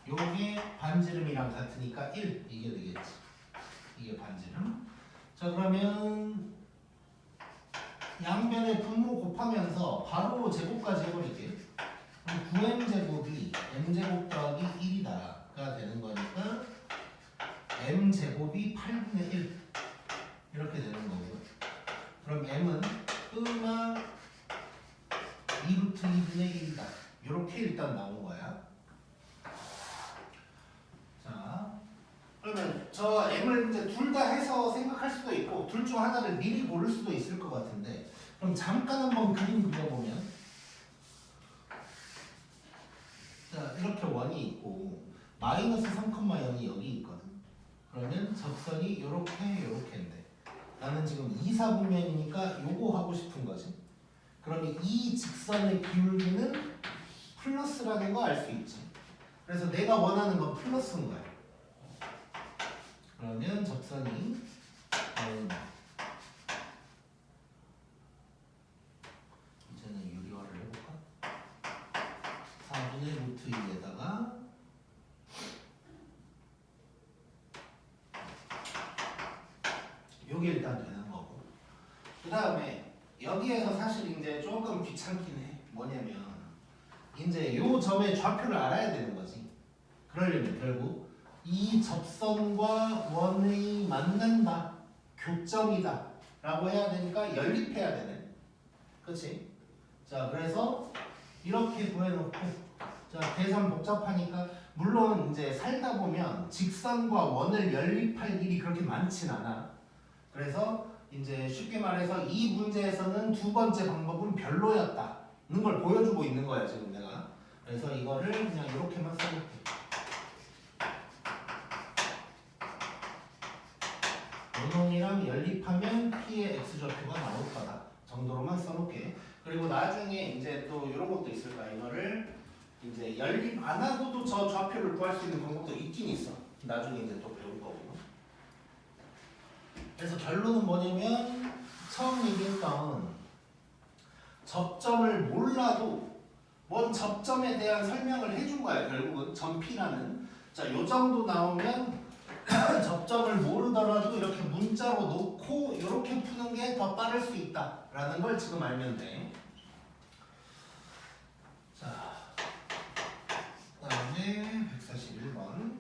요게 반지름이랑 같으니까 1 이게 되겠지. 이게 반지름. 자 그러면 양변의 분모 곱하면서 바로 제곱까지 해버릴게. 그럼 9m제곱이 m제곱 더하기 1이다가 되는 거니까 m제곱이 8분의 1 이렇게 되는 거고요. 그럼 m은 끄마 2루트 2분의 1이다 이렇게 일단 나온 거야. 자 그러면 저 m을 이제 둘 다 해서 생각할 수도 있고 둘 중 하나를 미리 고를 수도 있을 것 같은데 그럼 잠깐 한번 그림 그려보면 자 이렇게 원이 있고 마이너스 3,0이 여기 있거든. 그러면 접선이 요렇게인데 나는 지금 2사분면이니까 요거 하고 싶은 거지. 그러면 이 직선의 기울기는 플러스라는 거 알 수 있지. 그래서 내가 원하는 건 플러스인 거야. 그러면 접선이 이제는 유리화를 해볼까? 4분의 루트 2에다가 요게 일단 되는 거고 그 다음에 여기에서 사실 이제 조금 귀찮긴 해. 뭐냐면 이제 요 점의 좌표를 알아야 되는 거지. 그러려면 결국 이 접선과 원이 만난다 교점이다 라고 해야 되니까 연립해야 되네. 그치? 자 그래서 이렇게 구해놓고 자 계산 복잡하니까 물론 이제 살다 보면 직선과 원을 연립할 일이 그렇게 많진 않아. 그래서 이제 쉽게 말해서 이 문제에서는 두 번째 방법은 별로였다는 걸 보여주고 있는 거야 지금 내가. 그래서 이거를 그냥 이렇게만 써볼게. 원원이랑 연립하면 P의 X좌표가 나올 거다 정도로만 써놓게. 그리고 나중에 이제 또 이런 것도 있을 거야. 이거를 이제 연립 안 하고도 저 좌표를 구할 수 있는 방법도 있긴 있어. 나중에 이제 또 배울 거고. 그래서 결론은 뭐냐면 처음 얘기했던 접점을 몰라도 뭔 접점에 대한 설명을 해준 거야. 결국은 점P라는. 자, 요 정도 나오면 접점을 모르더라도 이렇게 문자로 놓고 이렇게 푸는 게 더 빠를 수 있다라는 걸 지금 알면 돼. 자, 그다음에 141번.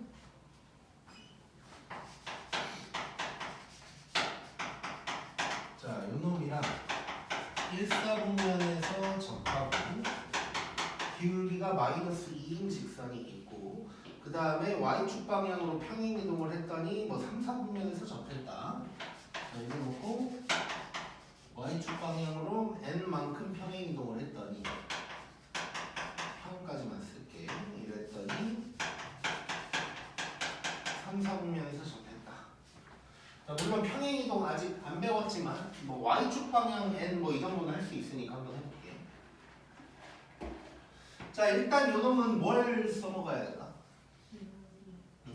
자, 요 놈이랑 일사분면에서 접하고 기울기가 마이너스 2인 직선이 있고 그 다음에 y축 방향으로 평행이동을 했더니 뭐 3, 4분면에서 접했다. 자, 이거 놓고 y축 방향으로 n만큼 평행이동을 했더니 평까지만 쓸게. 이랬더니 3, 4분면에서 접했다. 자, 물론 평행이동 아직 안 배웠지만 뭐 y축 방향 n 뭐 이 정도는 할 수 있으니까 한번 해볼게. 자, 일단 요 놈은 뭘 써먹어야 될까?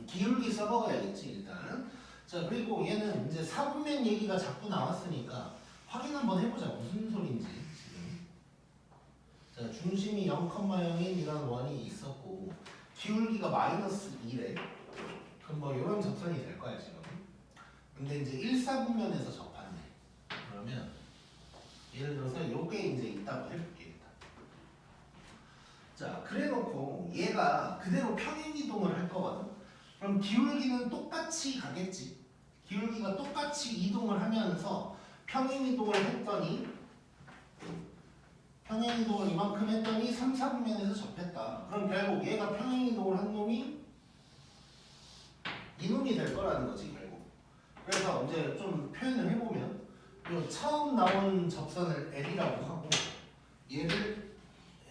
기울기 써먹어야겠지 일단. 자, 그리고 얘는 이제 4분면 얘기가 자꾸 나왔으니까 확인 한번 해보자. 무슨 소린지 지금. 자, 중심이 0,0인 이런 원이 있었고 기울기가 마이너스 2래. 그럼 뭐 이런 접선이 될 거야 지금. 근데 이제 1사분면에서 접한대. 그러면 예를 들어서 요게 이제 있다고 해볼게. 일단. 자, 그래놓고 얘가 그대로 평행이동을 할 거거든. 그럼 기울기는 똑같이 가겠지. 기울기가 똑같이 이동을 하면서 평행이동을 했더니 평행이동을 이만큼 했더니 3, 4분면에서 접했다. 그럼 결국 얘가 평행이동을 한 놈이 이 놈이 될 거라는 거지 결국. 그래서 이제 좀 표현을 해보면 요 처음 나온 접선을 L이라고 하고 얘를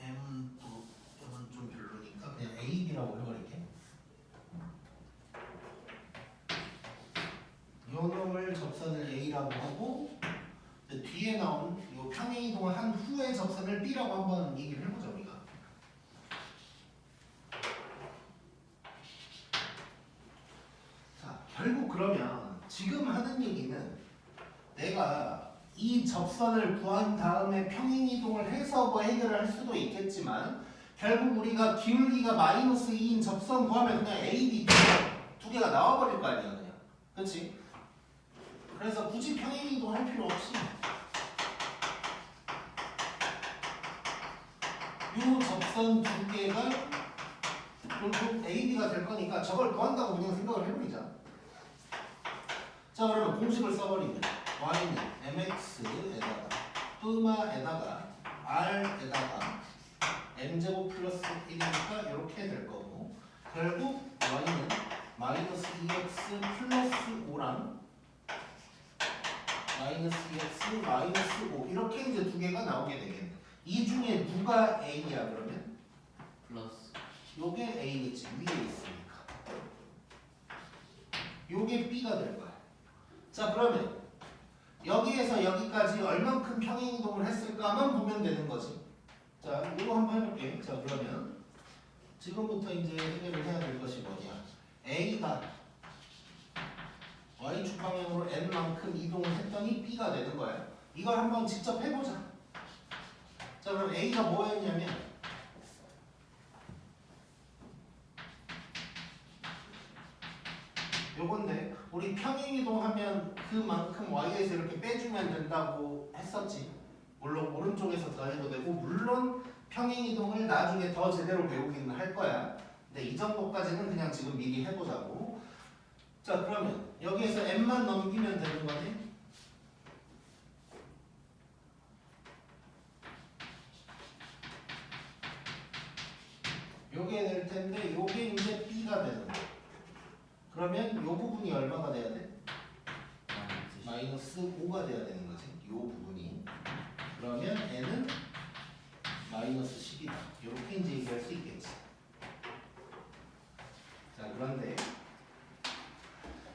M 또 이건 좀 별로니까 그냥 AB라고 해버릴게. 요 놈을 접선을 A라고 하고 뒤에 나온 요 평행이동을 한 후의 접선을 B라고 한번 얘기를 해보자 우리가. 자, 결국 그러면 지금 하는 얘기는 내가 이 접선을 구한 다음에 평행이동을 해서 뭐 해결을 할 수도 있겠지만 결국 우리가 기울기가 마이너스 2인 접선 구하면 그냥 A, B 두 개가 나와버릴 거 아니야 그냥. 그렇지? 그래서 굳이 평행이동 할 필요 없이 이 접선 두 개가 결국 A, B가 될 거니까 저걸 구한다고 그냥 생각을 해버리자. 자, 그러면 공식을 써버리면 y는 mx에다가 푸마에다가 r에다가 m제곱 플러스 1이니까 이렇게 될 거고 결국 y는 마이너스 2x 플러스 5랑 마이너스 2x 마이너스 5 이렇게 이제 두 개가 나오게 되겠네. 이 중에 누가 A야 그러면? 플러스 요게 A겠지 위에 있으니까. 요게 B가 될 거야. 자, 그러면 여기에서 여기까지 얼만큼 평행이동을 했을까만 보면 되는 거지. 자, 이거 한번 해볼게. 자, 그러면 지금부터 이제 해결을 해야 될 것이 뭐냐? A가 y축 방향으로 n만큼 이동을 했더니 B가 되는 거야. 이걸 한번 직접 해보자. 자, 그럼 A가 뭐였냐면 요건데 우리 평행이동하면 그만큼 y에서 이렇게 빼주면 된다고 했었지. 물론 오른쪽에서 더해도 되고 물론 평행이동을 나중에 더 제대로 배우기는 할 거야. 근데 이 정도까지는 그냥 지금 미리 해보자고. 자, 그러면 여기에서 n만 넘기면 되는 거네. 요게 될 텐데 요게 이제 B가 되는 거야. 그러면 요 부분이 얼마가 돼야 돼? 마이너스 5가 돼야 되는 거지. 요 부분이. 그러면 n은 마이너스 10이다. 이렇게 이제 얘기할 수 있겠지. 자, 그런데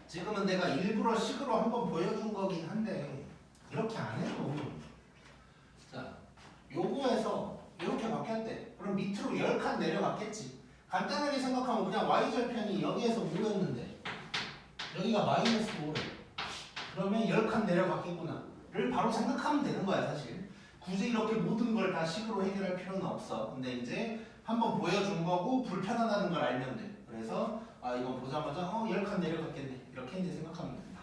지금은 내가 일부러 식으로 한번 보여준 거긴 한데 이렇게 안 해도 자, 요거에서 이렇게 바뀌었대. 그럼 밑으로 10칸 내려갔겠지. 간단하게 생각하면 그냥 y절편이 여기에서 5였는데 여기가 마이너스 5래. 그러면 10칸 내려갔겠구나 를 바로 생각하면 되는 거야 사실. 굳이 이렇게 모든 걸 다 식으로 해결할 필요는 없어. 근데 이제 한번 보여준 거고 불편하다는 걸 알면 돼. 그래서 아 이건 보자마자 10칸 내려갔겠네 이렇게 이제 생각하면 된다.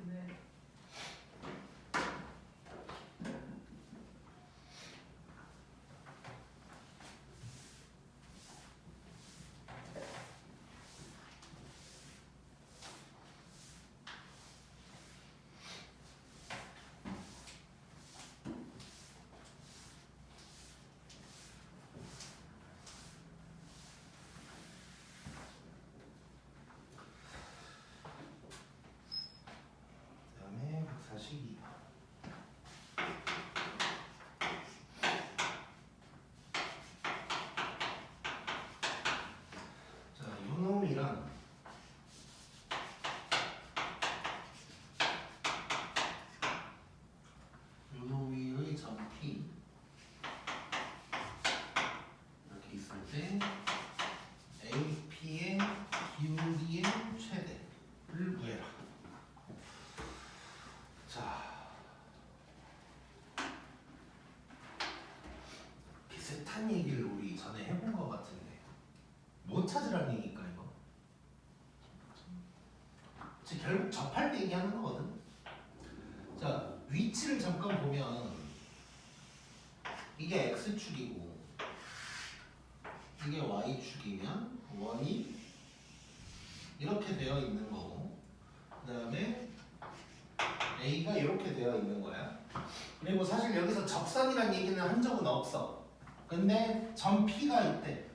네. 그다음에 142. 자, 요놈이랑 요놈의 점 P 이렇게 있을 때 AP의 기울기의 최대를 구해라. 자, 비슷한 얘기를 우리 전에 해본 것 같은데 뭐 찾으라는 얘기일까 이거? 지금 결국 접할 때 얘기하는 거거든. 자, 위치를 잠깐 보면 이게 x축이고 이게 y축이면 원이 이렇게 되어 있는 거고 그 다음에 a가 이렇게 되어 있는 거야. 그리고 사실 여기서 접선이란 얘기는 한 적은 없어. 근데 점 P가 있대.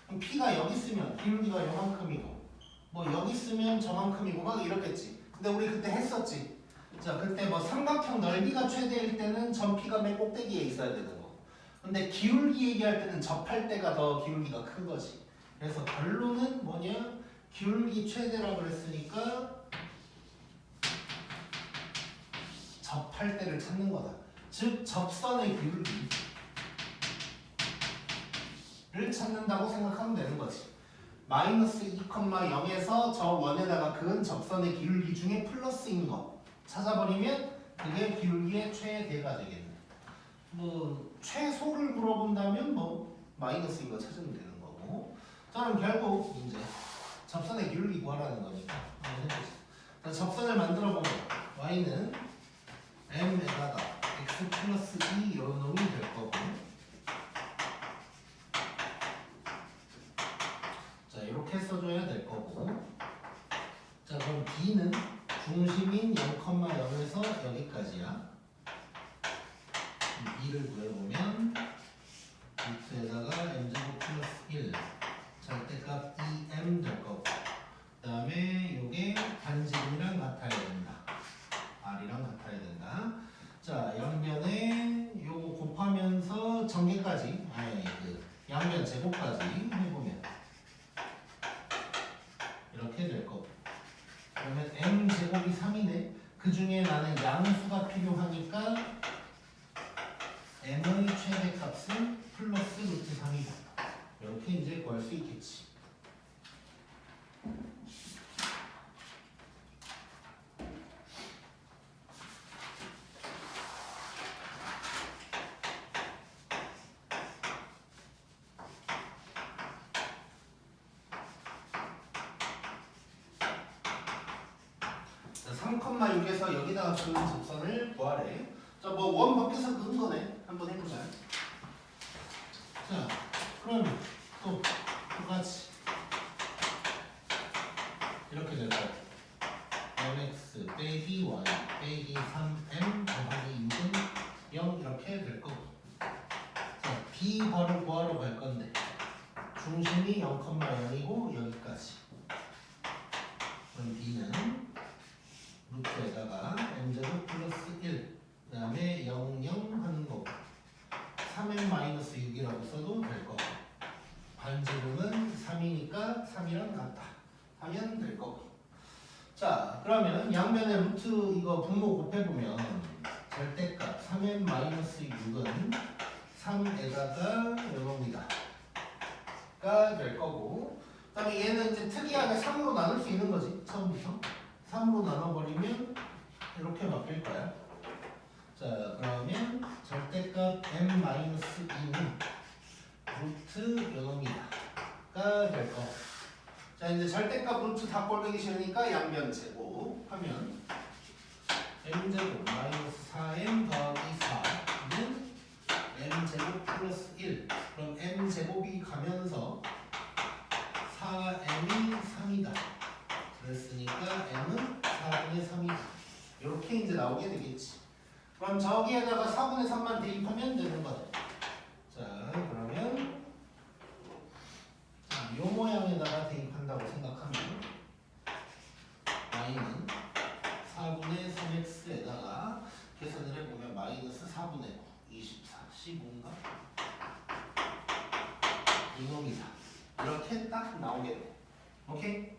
그럼 P가 여기 있으면 기울기가 요만큼이고 뭐 여기 있으면 저만큼이고 막 이렇겠지. 근데 우리 그때 했었지. 자, 그때 뭐 삼각형 넓이가 최대일 때는 점 P가 맨 꼭대기에 있어야 되는 거고 근데 기울기 얘기할 때는 접할 때가 더 기울기가 큰 거지. 그래서 결론은 뭐냐? 기울기 최대라고 그랬으니까 접할 때를 찾는 거다. 즉 접선의 기울기를 찾는다고 생각하면 되는 거지. 마이너스 2,0에서 저 원에다가 그은 접선의 기울기 중에 플러스인 거 찾아버리면 그게 기울기의 최대가 되겠네. 뭐 최소를 물어본다면 뭐 마이너스인 거 찾으면 되는 거고. 자, 그럼 결국 이제 접선의 기울기 구하라는 거니까 한번 해보자. 자, 접선을 만들어 보면 y는 m에다가 x 플러스 2 이런 놈이 될 거고 자 이렇게 써줘야 될 거고 자 그럼 b는 중심인 0,0에서 여기까지야. b를 구해보면 루트에다가 m제곱 플러스 1 절대값 2m 될 거고 그 다음에 요게 반지름이랑 같아야 된다. r이랑 같아야 된다. 자 양변에 요거 곱하면서 전개까지 아니 그 양변 제곱까지 해보면 이렇게 될 거고 그러면 m 제곱이 3이네. 그 중에 나는 양수가 필요하니까 m의 최대값은 플러스 루트 3이다. 이렇게 이제 구할 수 있겠지. 자, 3,6에서 여기다가 그은 접선을 구하래. 자, 뭐 원 밖에서 그은 거네. 한번 해보자. 자, 그럼 또 똑같이 이렇게 될 거야. mx 빼기 y 빼기 3m 곱하기 6은 0 이렇게 될 거고. 자, b 바로 구하러 갈 건데 중심이 0,0이고 여기까지. 그럼 b는 루트에다가 m제곱 플러스 1 그 다음에 0, 0 하는 거고 3m-6이라고 써도 될 거고 반지름은 3이니까 3이랑 같다 하면 될 거고. 자, 그러면 양면에 루트 이거 분모 곱해보면 절대값 3n-6은 3에다가 요겁니다 가 될 거고, 그 다음에 얘는 이제 특이하게 3으로 나눌 수 있는 거지. 처음부터 3으로 나눠버리면 이렇게 바뀔 거야. 자, 그러면 절대값 n-2는 루트 요놈이다 가 될 거. 자, 이제 절대값 루트 다 꼴보기 싫으니까 양변 제곱 하면 n제곱 마이너스 4n 더하기 4는 n제곱 플러스 1. 그럼 n제곱이 가면서 4n이 3이다. 그랬으니까 n은 4분의 3이다. 이렇게 이제 나오게 되겠지. 그럼 저기에다가 4분의 3만 대입하면 되는 거다. 자, 그러면 이 모양에다가 대입한다고 생각하면 y는 4분의 3x에다가 계산을 해보면 마이너스 4분의 9, 24, 15인가? 이놈이다. 이렇게 딱 나오게 돼. 오케이?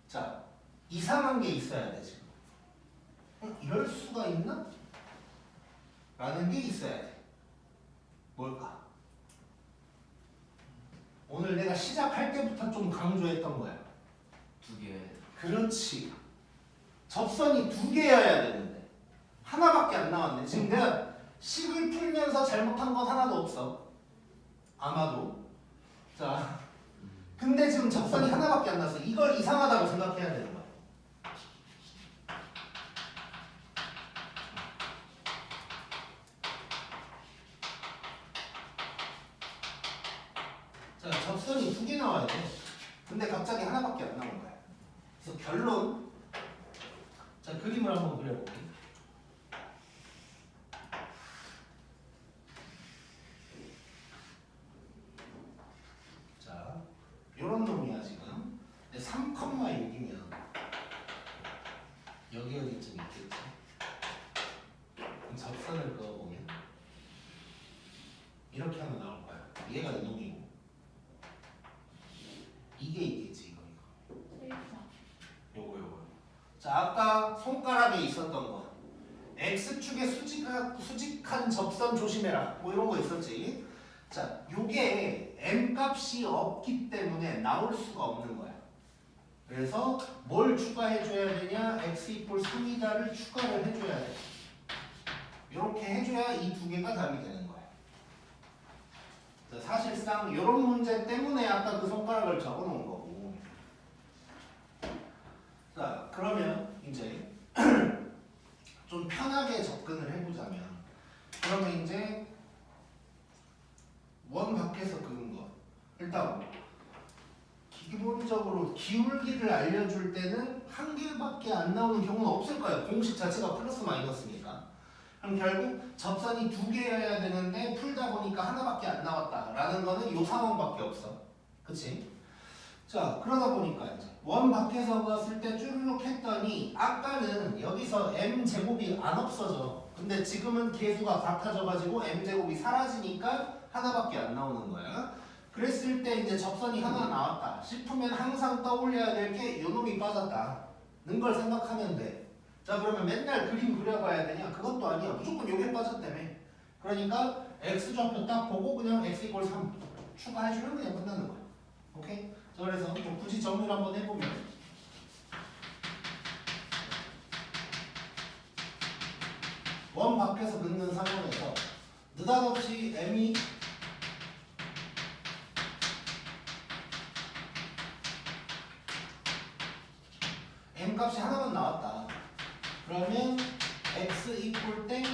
자, 이상한 게 있어야 돼 지금. 이럴 수가 있나? 라는 게 있어야 돼. 뭘까? 오늘 내가 시작할 때부터 좀 강조했던 거야. 2개. 그렇지. 접선이 2개여야 되는데 하나밖에 안 나왔네. 지금 내가 식을 풀면서 잘못한 건 하나도 없어. 아마도. 자, 근데 지금 접선이 하나밖에 안 나왔어. 이걸 이상하다고 생각해야 되는 거야. 자, 접선이 2개 나와야 돼. 근데 갑자기 하나밖에 안 나온 거야. 그래서 결론. 자, 그림을 한번 그려볼게. 자, 요런 놈이야 지금. 3,6이면 여기 어디쯤 있겠지. 그럼 접선을 그어보면 이렇게 하나 나올 거야. 얘가 이놈이고 이게 있겠지. 요거. 자, 아까 손가락에 있었던 거 X축에 수직한 접선 조심해라 뭐 이런 거 있었지. 자, 요게 M값이 없기 때문에 나올 수가 없는 거야. 그래서 뭘 추가해줘야 되냐? X 이퀄 3이다를 추가를 해줘야 돼. 이렇게 해줘야 이 두 개가 답이 되는 거야. 자, 사실상 이런 문제 때문에 아까 그 손가락을 적어놓은 거고. 자, 그러면 이제 좀 편하게 접근을 해보자면, 그러면 이제 원 밖에서 그은 거 일단 기본적으로 기울기를 알려줄 때는 한 개밖에 안 나오는 경우는 없을 거예요. 공식 자체가 플러스 마이너스니까. 그럼 결국 접선이 2개여야 되는데 풀다 보니까 하나밖에 안 나왔다라는 거는 이 상황밖에 없어. 그치? 자, 그러다 보니까 이제 원 밖에서 봤을 때 쭈르륵 했더니 아까는 여기서 m제곱이 안 없어져. 근데 지금은 계수가 같아져가지고 m제곱이 사라지니까 하나밖에 안 나오는 거야. 그랬을 때 이제 접선이 하나 나왔다 싶으면 항상 떠올려야 될 게 요놈이 빠졌다는 걸 생각하면 돼. 자, 그러면 맨날 그림 그려봐야 되냐? 그것도 아니야. 무조건 요게 빠졌다며. 그러니까 x좌표 딱 보고 그냥 x 이퀄 3 추가해주면 그냥 끝나는 거야. 오케이? 자, 그래서 뭐 굳이 정리를 한번 해보면 원 밖에서 긋는 상황에서 느닷없이 m이 m값이 하나만 나왔다. 그러면 x 이퀄 땡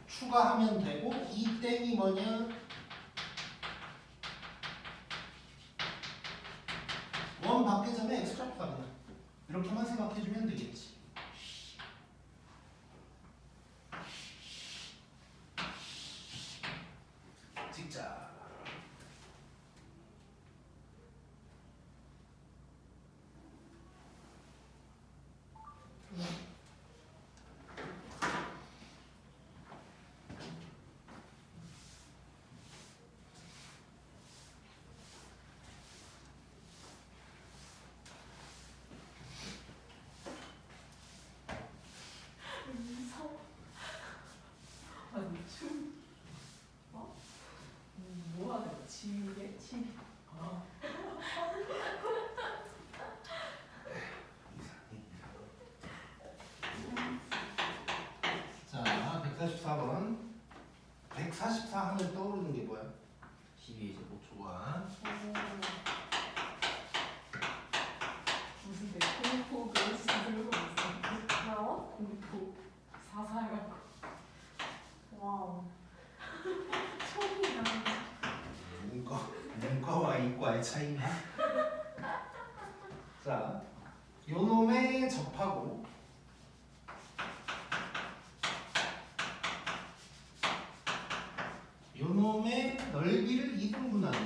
추가하면 되고, 이 땡이 뭐냐? 원 밖에 점에 x좌표가 그냥 이렇게만 생각해주면 되겠지. 찍자. 144번 144 하면 떠오르는 게 뭐야? 12제곱. 좋아. 무슨 내 공포 글씨 들고 있어. 뭐라고? 공포. 사사야고. 와우. 처음이야. 문과와 이과의 차이네. 자, 요 놈에 접하고 요 놈의 넓이를 2등분하는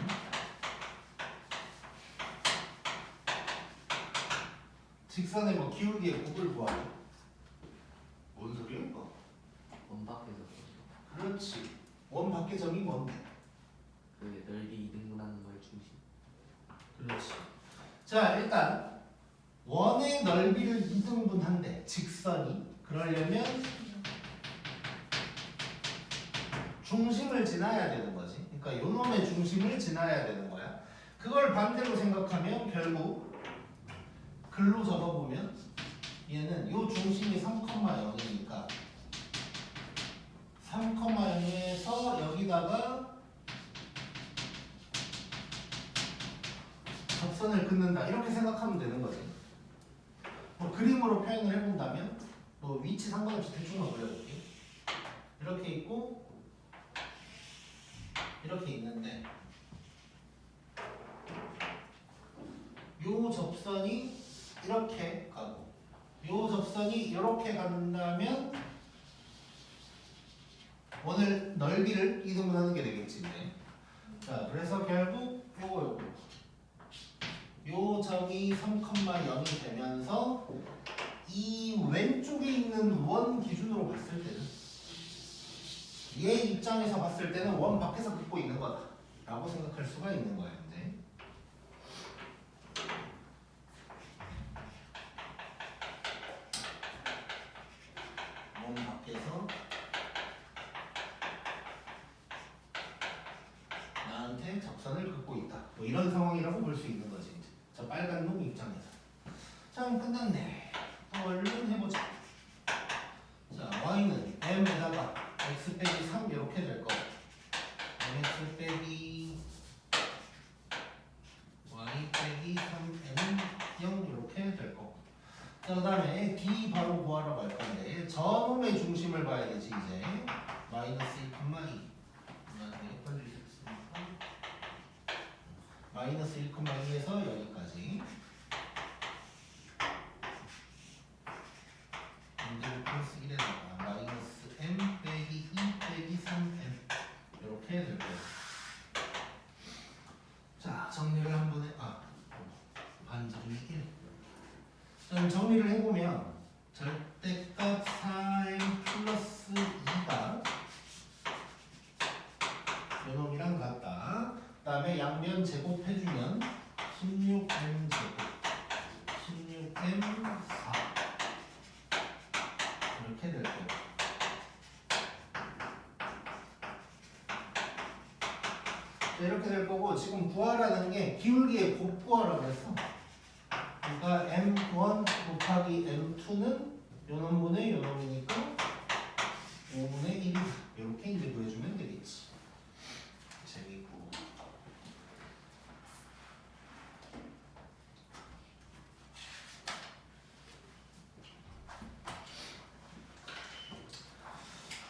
직선의 뭐 기울기의 곱을 구하고. 뭔 소리야 이거? 원 밖에서 그렇지. 원 밖의 점이 뭔데? 그 넓이 2등분하는 거의 중심. 그렇지. 자, 일단 원의 넓이를 2등분한대. 직선이. 그러려면 중심을 지나야 되는 거지. 그러니까 요 놈의 중심을 지나야 되는 거야. 그걸 반대로 생각하면 결국 글로 적어보면 얘는 요 중심이 3,0이니까 3,0에서 여기다가 접선을 긋는다 이렇게 생각하면 되는 거지. 뭐 그림으로 표현을 해본다면 뭐 위치 상관없이 대충만 그려볼게. 이렇게 있고 이렇게 있는데 요 접선이 이렇게 가고 요 접선이 이렇게 간다면 원을 넓이를 이동하는 게 되겠지. 이제. 자, 그래서 결국 요거 요 점이 3,0이 되면서 이 왼쪽에 있는 원 기준으로 봤을 때는 얘 입장에서 봤을 때는 원 밖에서 긋고 있는 거다 라고 생각할 수가 있는 거야. 이제 원 밖에서 나한테 접선을 긋고 있다. 뭐 이런 상황이라고 볼 수 있는 거지. 이제. 저 빨간 놈 입장에서. 자, 그럼 끝났네. 또 얼른 해보자. 자, y는 m에다가 x 빼기 3 이렇게 될 거고 mx 빼기 y 빼기 3m 0 이렇게 될 거고. 자, 그 다음에 d 바로 구하러 갈 건데 저놈의 중심을 봐야 되지. 이제 마이너스 1,2 마이너스 1,2에서 여기까지 인들 플러스 1에다가 마이너스 m 빼기 2 빼기 3m 이렇게 될 거예요. 자, 정리를 한번 해. 반정리 1. 그럼 정리를 해보면 절대값 4m 플러스 2가 요놈이랑 같다. 그 다음에 양변 제곱해주면 16m 제곱 16m 4 이렇게 될 거예요. 이렇게 될 거고 지금 구하라는 게 기울기의 곱 구하라고 했어. 그러니까 m1 곱하기 m2는 요놈분의 요놈이니까 5분의 1 이렇게 이제 구해주면 되겠지. 재미있고.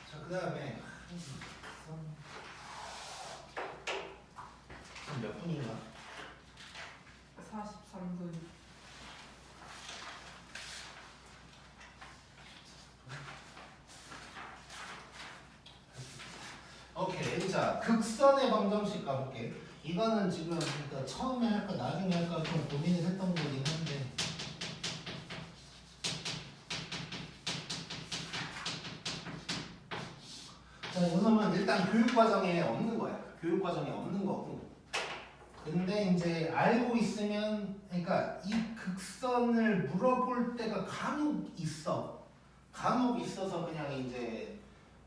자, 그 다음에 몇 분인가? 43분. 오케이. 자, 극선의 방정식 가볼게. 이거는 지금 그러니까 처음에 할까 나중에 할까 좀 고민을 했던 거긴 한데 자, 이놈은 일단 교육과정에 없는 거야. 교육과정에 없는 거고 근데 이제 알고 있으면 그러니까 이 극선을 물어볼 때가 간혹 있어. 간혹 있어서 그냥 이제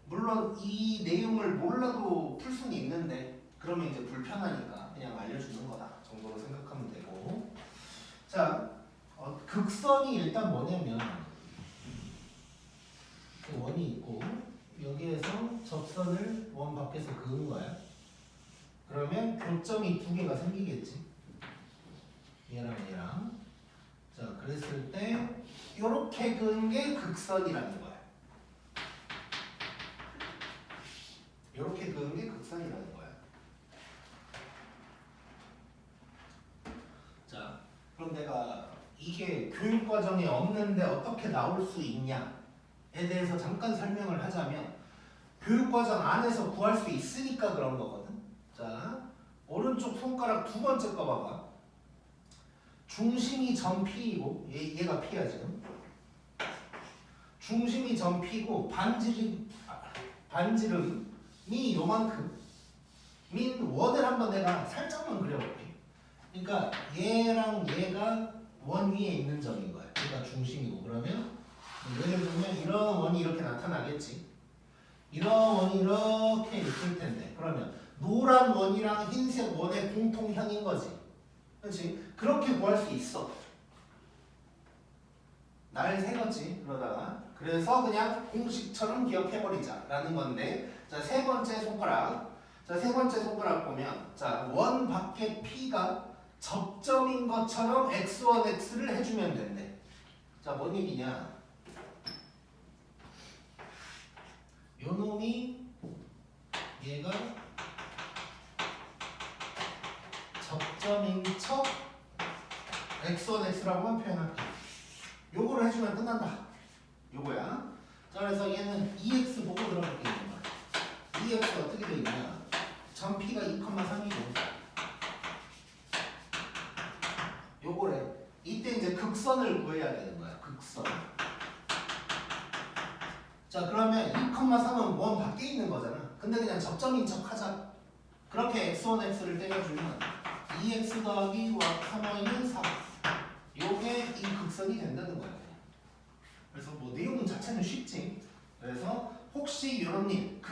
물론 이 내용을 몰라도 풀 수는 있는데 그러면 이제 불편하니까 그냥 알려주는 거다 정도로 생각하면 되고. 자, 극선이 일단 뭐냐면 그 원이 있고 여기에 접선을 원 밖에서 그은 거야. 그러면 교점이 두 개가 생기겠지. 얘랑 얘랑. 자, 그랬을 때 이렇게 그은 게 극선이라는 거야. 이렇게 그은 게 극선이라는 거야. 자, 그럼 내가 이게 교육 과정에 없는데 어떻게 나올 수 있냐에 대해서 잠깐 설명을 하자면 교육 과정 안에서 구할 수 있으니까 그런 거거든. 자, 오른쪽 손가락 두 번째 거 봐봐. 중심이 점 P이고 얘가 P야 지금. 중심이 점 P고 반지름이 요만큼 민 원을 한번 내가 살짝만 그려볼게. 그러니까 얘랑 얘가 원 위에 있는 점인 거야. 얘가 중심이고. 그러면 예를 들면 이런 원이 이렇게 나타나겠지. 이런 원이 이렇게 있을 텐데 그러면 노란 원이랑 흰색 원의 공통형인 거지. 그렇지? 그렇게 구할 수 있어. 날 새겼지 그러다가. 그래서 그냥 공식처럼 기억해버리자라는 건데, 자, 세 번째 손가락. 자, 세 번째 손가락 보면, 자, 원 밖에 P가 접점인 것처럼 x1, x를 해주면 된대. 자, 뭔 얘기냐? 요 놈이 얘가 접점인 척 x1, x라고만 표현할게. 요거를 해주면 끝난다. 요거야. 자, 그래서 얘는 2x 보고 들어갈게. 2x 어떻게 돼 있냐? 점 P가 2,3이고 요거래. 이때 이제 극선을 구해야 되는 거야. 극선. 자, 그러면 2,3은 원 밖에 있는 거잖아. 근데 그냥 접점인 척 하자. 그렇게 x1, x를 때려주면 2x 더하기 3y는 4. 요게 이 극선이 된다는 거야. 그래서 뭐 내용 자체는 쉽지. 그래서 혹시 여러분이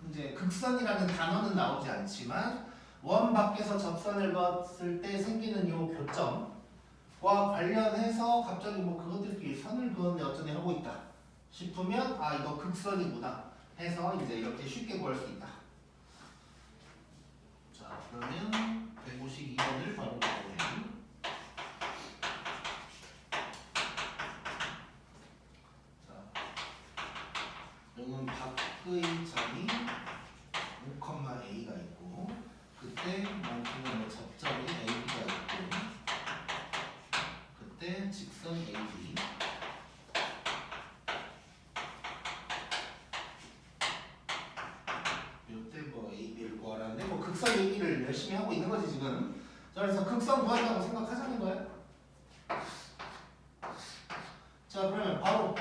이제 극선이라는 단어는 나오지 않지만 원 밖에서 접선을 그었을 때 생기는 요 교점과 관련해서 갑자기 뭐 그것들끼리 선을 그었네 어쩌네 하고 있다 싶으면 아 이거 극선이구나 해서 이제 이렇게 쉽게 구할 수 있다. 자, 그러면 152번을 바로 보면 요는 밖의 점이 5,a가 있고 그때 만큼의 접점이 ab가 있고 그때 직선 ab 요때 뭐 ab를 구하라는데 뭐 극선 얘기를 열심히 하고 있는 거지 지금. 자, 그래서 극선 구한다고 생각하자는 거야. 자, 그러면 바로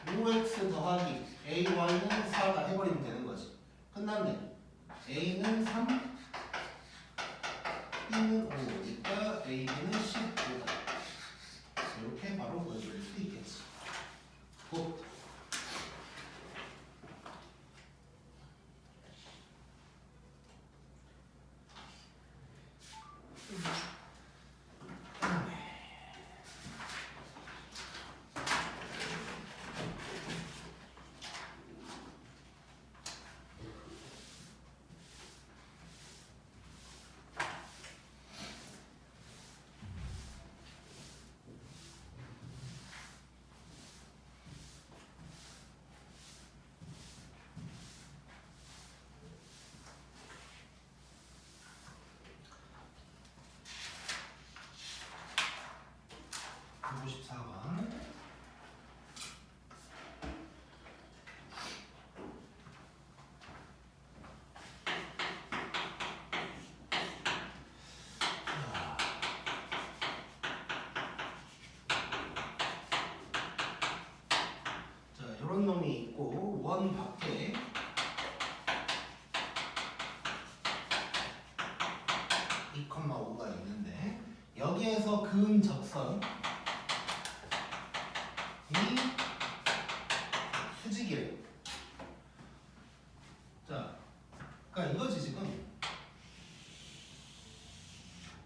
5x 더하기 ay는 4가 해버리면 되는 거지. 끝났네. a는 3, b는 5니까 ab는 15다. 이렇게 바로 보여줄 수 있겠지. 곧. 이런 놈이 있고 원 밖에 (2, 5가 있는데 여기에서 그은 접선이 수직이래. 자, 그러니까 이거지 지금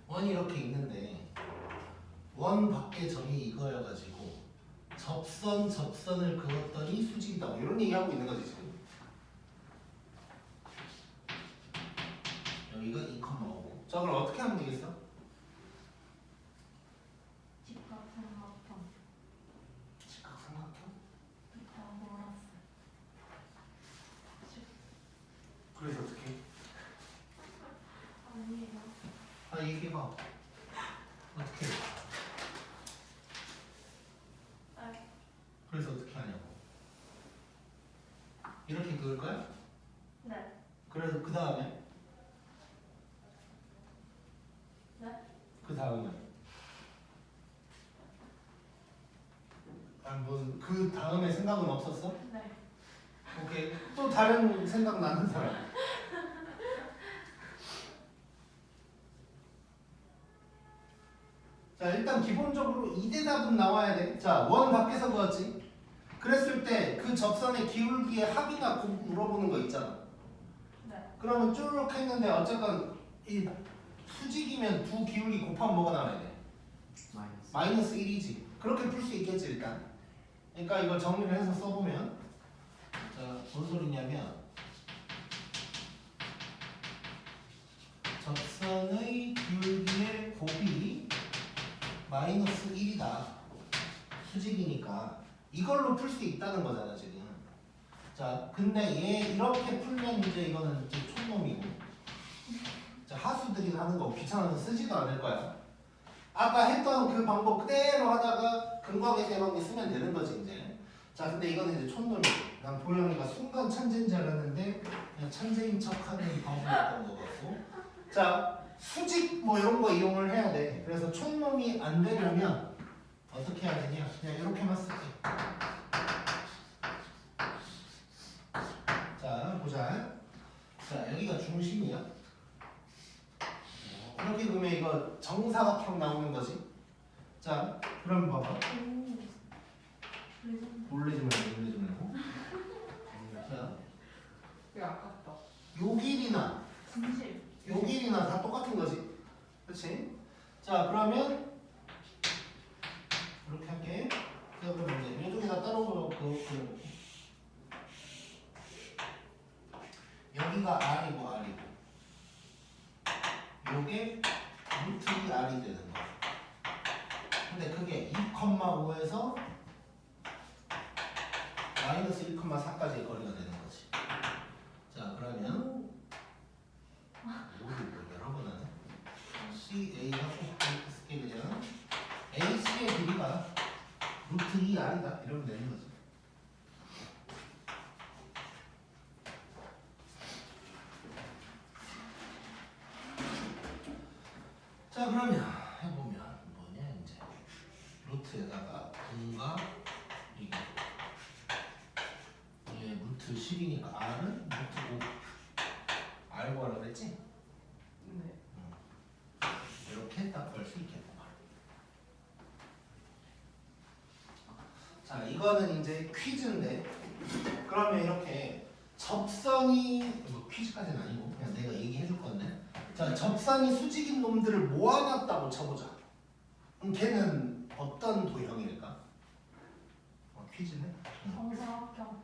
원이 이렇게 있는데 원 밖에 점이 이거여가지고 접선을 그었더니 수직이다. 뭐 이런 얘기하고 있는 거지 지금. 여기가 2,5. 자, 그럼 어떻게 하면 되겠어? 직각삼각형 직각삼각형? 피타고라스. 그래서 어떻게? 아니에요. 아, 얘기해봐. 어떻게 해? 아, 그래서 어떻게 하냐고. 이렇게 그을 거야? 네. 그래서 그 다음에? 네? 그 다음에? 아니, 뭐, 그 다음에 생각은 없었어? 네. 오케이. 또 다른 생각 나는 사람? 자, 일단 기본적으로 이 대답은 나와야 돼. 자, 원 밖에서 그었지? 그랬을 때 그 접선의 기울기의 합이나 곱 물어보는 거 있잖아. 네. 그러면 쭉 했는데 어쨌건 이 수직이면 두 기울기 곱하면 뭐가 나와야 돼? 마이너스. 마이너스 1이지. 그렇게 풀 수 있겠지 일단. 그러니까 이걸 정리를 해서 써보면 자, 뭔 소리냐면 접선의 기울기의 곱이 마이너스 1이다. 수직이니까 이걸로 풀 수 있다는 거잖아 지금. 자, 근데 얘 이렇게 풀면 이제 이거는 이제 촌놈이고. 자, 하수들이 하는 거 귀찮아서 쓰지도 않을 거야. 아까 했던 그 방법 그대로 하다가 근거하게 대박에 쓰면 되는 거지 이제. 자, 근데 이거는 이제 촌놈이고. 난 보영이가 순간 천재인 줄 알았는데 그냥 천재인 척하는 방법이었던 거 같고. 자, 수직 뭐 이런 거 이용을 해야 돼. 그래서 촌놈이 안 되려면 어떻게 해야 되냐? 그냥 이렇게만 쓸게. 자, 보자. 자, 여기가 중심이야. 이렇게 보면 이거 정사각형 나오는 거지. 자, 그럼 봐봐. 오. 레전드. 놀래지 말고. 자, 되게 아깝다. 요 길이나 진실. 요 길이나 다 똑같은 거지. 그렇지? 자, 그러면 이렇게 할게. 자, 그럼 이제 이쪽에다 따로 그 여기가 R이고 R이고 요게 루트 2R이 되는 거야. 근데 그게 2,5에서 마이너스 1,4까지의 거리가 되는 거지. 자, 그러면 모두 여러 번 하네. CA하고 이렇게 쓸게 그냥. AC의 길이가 루트 2R이다 이러면 되는 거지. 자, 그러면 해보면 뭐냐 이제 루트에다가 분과 이게 루트 10이니까 R은 루트 5 알고 하라 그랬지? 네. 이렇게 딱 볼 수 있겠구만. 자, 이거는 이제 퀴즈인데 그러면 이렇게 접선이 뭐 퀴즈까지는 아니고 그냥 내가 얘기해 줄 건데 자, 접선이 수직인 놈들을 모아놨다고 쳐보자. 그럼 걔는 어떤 도형일까? 퀴즈네? 정사각형.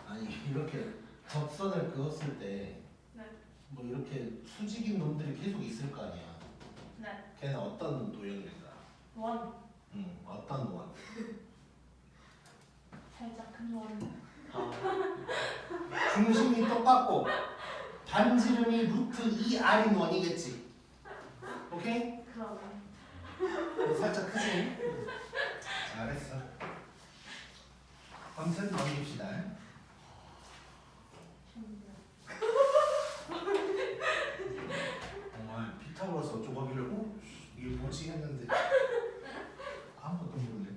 아니 이렇게 접선을 그었을 때 네. 뭐 이렇게 수직인 놈들이 계속 있을 거 아니야. 네. 걔는 어떤 도형일까? 원. 어떤 원? 살짝 큰 원. 중심이 똑같고 반지름이 루트 2R인 원이겠지. 오케이? 그러네. 살짝 크지? 잘했어. 아무튼 넘깁시다. 신기해. 정말 피타고라스 어쩌고 하길래 이게 뭐지 했는데 아무것도 모르네.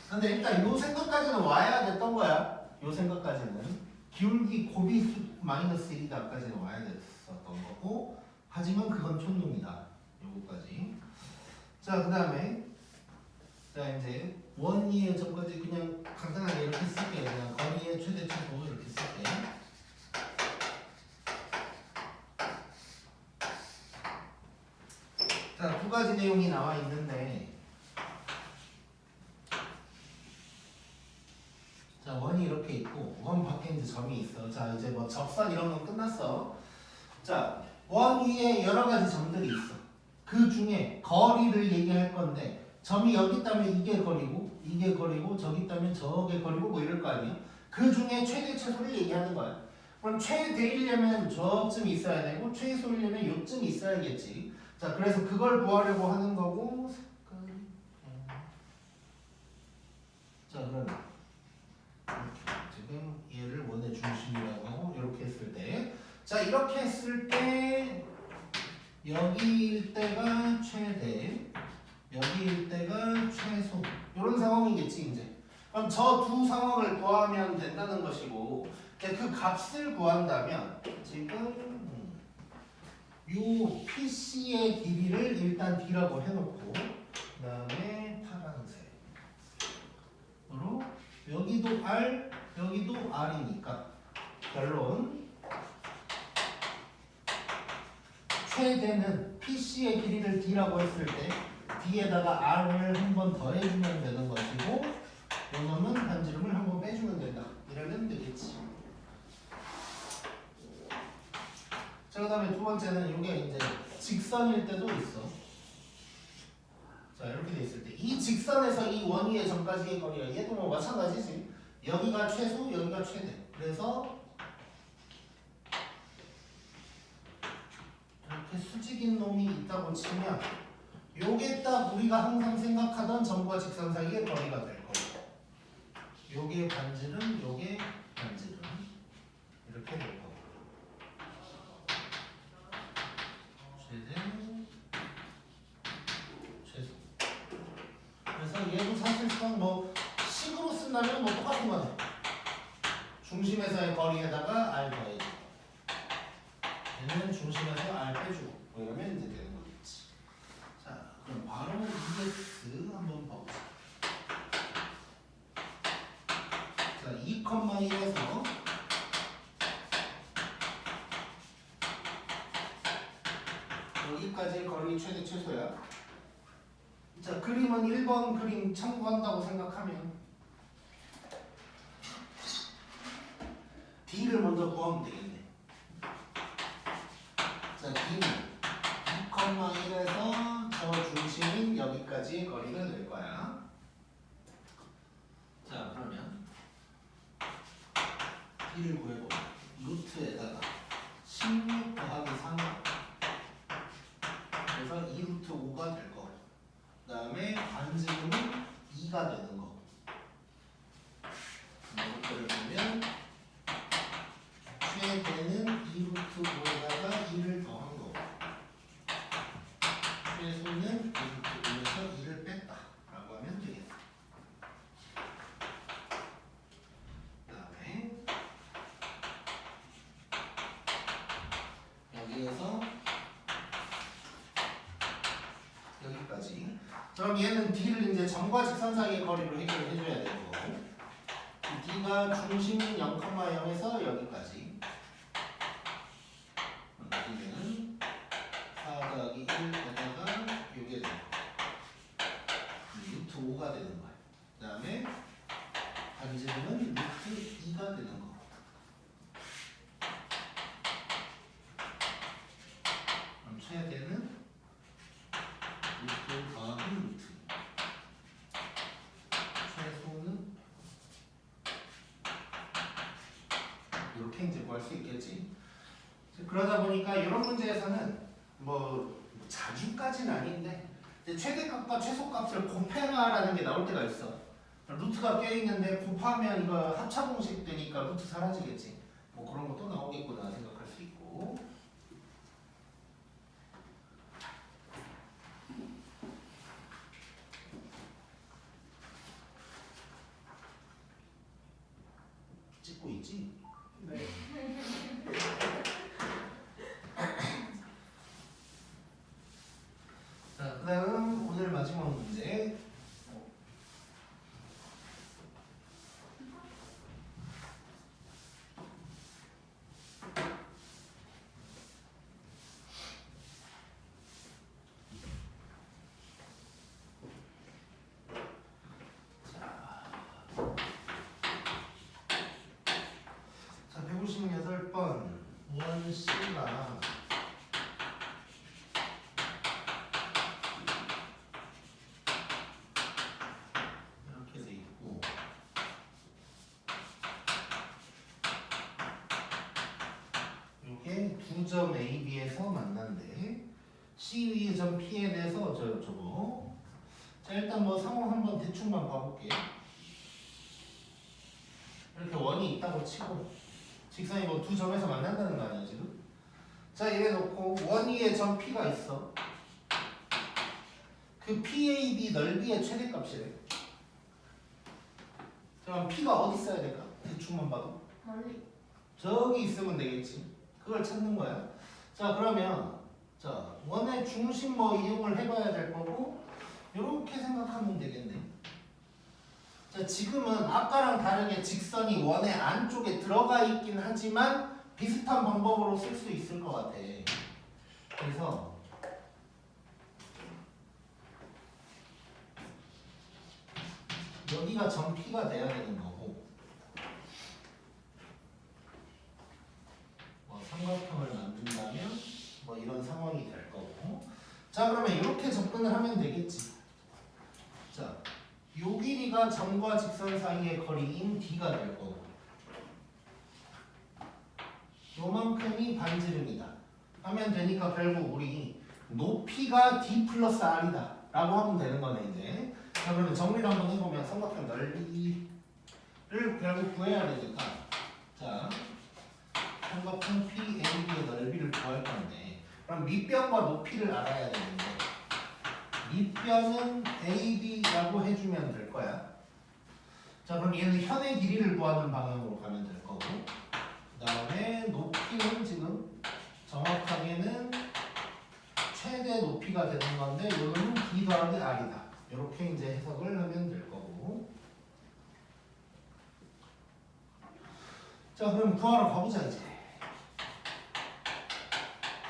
근데 일단 요 생각까지는 와야 됐던 거야. 요 생각까지는 기울기 곱이 마이너스 1이다까지는 와야 됐었던 거고 하지만 그건 촌놈이다. 요거까지. 자, 그 다음에 자 이제 원리의 전까지 그냥 간단하게 이렇게 쓸게. 그냥 거리의 최대 최고 이렇게 쓸게. 자, 두 가지 내용이 나와 있는데 자, 원이 원이 이렇게 있고 원 밖에 이제 점이 있어. 자 이제 뭐 접선 이런 건 끝났어. 자 원 위에 여러 가지 점들이 있어. 그 중에 거리를 얘기할 건데 점이 여기 있다면 이게 거리고 이게 거리고 저기 있다면 저게 거리고 뭐 이럴 거 아니야. 그 중에 최대 최소를 얘기하는 거야. 그럼 최대이려면 저쯤 있어야 되고 최소이려면 요쯤 있어야겠지. 자 그래서 그걸 구하려고 하는 거고. 자 그럼 지금 얘를 원의 중심이라고 하고 이렇게 했을 때, 자 이렇게 했을 때 여기일 때가 최대, 여기일 때가 최소 이런 상황이겠지 이제. 그럼 저 두 상황을 구하면 된다는 것이고, 그 값을 구한다면 지금 요 PC의 길이를 일단 D라고 해놓고 그 다음에 파란색으로 여기도 R, 여기도 R이니까 결론 최대는 PC의 길이를 D라고 했을 때 D에다가 R을 한 번 더해주면 되는 것이고 요놈은 반지름을 한 번 빼주면 된다. 이러면 되겠지. 자, 그 다음에 두 번째는 이게 이제 직선일 때도 있어. 자, 이렇게 돼 있을 때 이 직선에서 이 원위의 점까지의 거리가 얘도 뭐 마찬가지지. 여기가 최소, 여기가 최대. 그래서 이렇게 수직인 놈이 있다고 치면 요게 딱 우리가 항상 생각하던 점과 직선 사이의 거리가 될 거고, 요게 반지름, 요게 반지름 이렇게 될 거고. 최대, 최소. 그래서 얘도 사실상 뭐 식으로 쓴다면 뭐 똑같은 거네. 중심에서의 거리에다가 R 더해주고 얘는 중심에서 R 빼주고 뭐 이러면 이제 되는 거겠지. 자 그럼 바로 EX 한번 봐보자. 자 2,1에서 여기까지 거리 최대 최소야. 자 그림은 1번 그림 참고한다고 생각하면 D를 먼저 구하면 되겠네. 자 D는 2,1에서 저 중심인 여기까지의 거리가 될 거야. 자 그러면 D를 구해보면 루트에다가 16 더하기 3 그래서 2루트 5가 될 거고, 그 다음에 반지름은 2가 되는 거고, 이것들을 보면 최대는 2루트 5에다가 2를 더한 거고, 최소는 2루트 5에서 2를 뺐다 라고 하면 되겠다. 그 다음에 여기에서 여기까지. 그럼 얘는 D를 이제 점과 직선 사이의 거리로 해결을 해줘야 되는 거고, D가 중심인 0,0에서 여기까지. D는 4 더하기 1에다가 요게 되는 거. 루트 5가 되는 거야. 그 다음에 반지름은 루트 2가 되는 거. 그럼 최대는 루트 더하기 루트, 최소는 이렇게 이제 구할 수 있겠지. 그러다 보니까 이런 문제에서는 뭐 자주까지는 아닌데 최대값과 최소값을 곱해라라는 게 나올 때가 있어. 루트가 껴있는데 곱하면 이거 합차 공식 되니까 루트 사라지겠지. 뭐 그런 것도 나오겠구나 생각할 수 있고. 찍고 있지? 네. 자, 그 다음 오늘 마지막 문제. 자, 선 C가 이렇게 돼 있고 이게 두 점 A, B에서 만난대. C 위의 점 P에 대해서 저거. 자 일단 뭐 상황 한번 대충만 봐볼게. 이렇게 원이 있다고 치고 직선이 뭐 두 점에서 만난다는 거 아니야 지금? 자 이래 놓고 원 위에 점 P가 있어. 그 PAB 넓이의 최대값이래. 자 그럼 P가 어디 있어야 될까? 대충만 봐도 멀리. 저기 있으면 되겠지. 그걸 찾는 거야. 자 그러면 자 원의 중심 뭐 이용을 해봐야 될 거고 이렇게 생각하면 되겠네. 자 지금은 아까랑 다르게 직선이 원의 안쪽에 들어가 있긴 하지만 비슷한 방법으로 쓸 수 있을 것 같아. 그래서 여기가 점 P가 돼야 되는 거고 뭐 삼각형을 만든다면 뭐 이런 상황이 될 거고. 자 그러면 이렇게 접근을 하면 되겠지. 자, 요 길이가 점과 직선 사이의 거리인 D가 될 거고 요만큼이 반지름이다 하면 되니까 결국 우리 높이가 D 플러스 R이다 라고 하면 되는 거네 이제. 자 그러면 정리를 한번 해보면 삼각형 넓이를 결국 구해야 되니까 자 삼각형 PAB의 넓이를 구할 건데 그럼 밑변과 높이를 알아야 되는데 밑변은 AB라고 해주면 될 거야. 자 그럼 얘는 현의 길이를 구하는 방향으로 가면 될 거고 그 다음에 높이는 지금 정확하게는 최대 높이가 되는 건데 이거는 D 더하기 R이다. 이렇게 이제 해석을 하면 될 거고. 자 그럼 구하러 가보자 이제.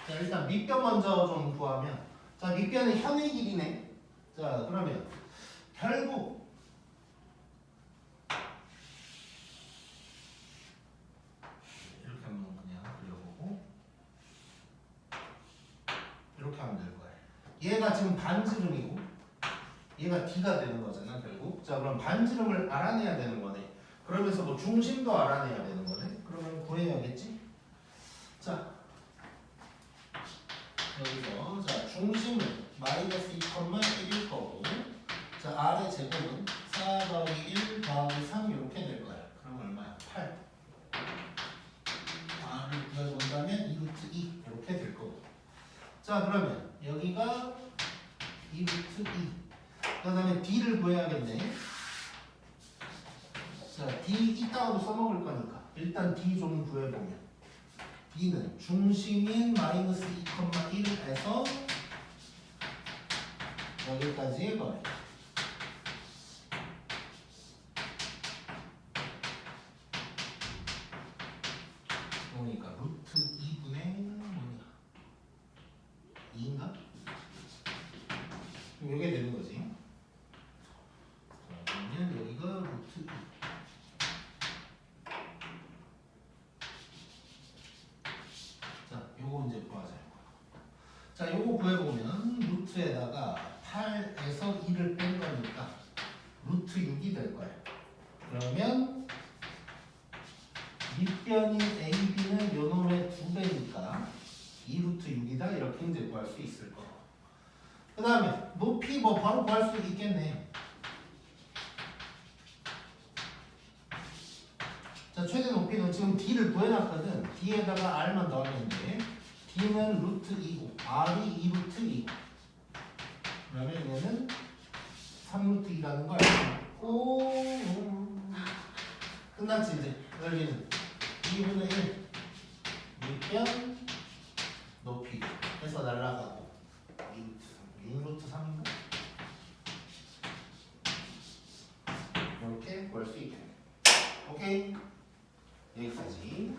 자 일단 밑변 먼저 좀 구하면 자 밑변은 현의 길이네. 자 그러면 결국 이렇게 한번 그냥 그려보고 이렇게 하면 될 거야. 얘가 지금 반지름이고 얘가 D가 되는 거잖아 결국. 자 그럼 반지름을 알아내야 되는 거네. 그러면서 뭐 중심도 알아내야 되는 거네. 그러면 구해야겠지. 자 여기서 자 중심은 마이너스 2,1일 거고 자 R의 제곱은 4 더하기 1 더하기 3 이렇게 될 거야. 그럼 얼마야? 8. R을 구해본다면 2루트 2 이렇게 될 거고. 자 그러면 여기가 2루트 2. 그 다음에 D를 구해야겠네. 자 D 이따가도 써먹을 거니까 일단 D 좀 구해보면 D는 중심인 마이너스 2,1에서 여기까지의 거리. 그러니까 루트 2분의 뭐냐 2인가? 그럼 이게 되는 거지. 자, 그러면 여기가 루트 2. 자, 요거 이제 구하자. 자, 요거 구해보면 루트에다가 8에서 2를 뺀 거니까 루트 6이 될 거야. 그러면 밑변인 AB는 요 놈의 2배니까 2루트 6이다 이렇게 이제 구할 수 있을 거고. 그 다음에 높이 뭐 바로 구할 수 있겠네. 자 최대 높이는 지금 D를 구해놨거든. D에다가 R만 더하면 돼. D는 루트 2고 R이 2루트 2고 그러면 얘는 3루트 2라는 걸 알고 끝났지 이제. 여기는 2분의 1 밑변 높이 해서 날라가고 6루트 3인가? 이렇게 구할 수 있겠네. 오케이? 여기까지.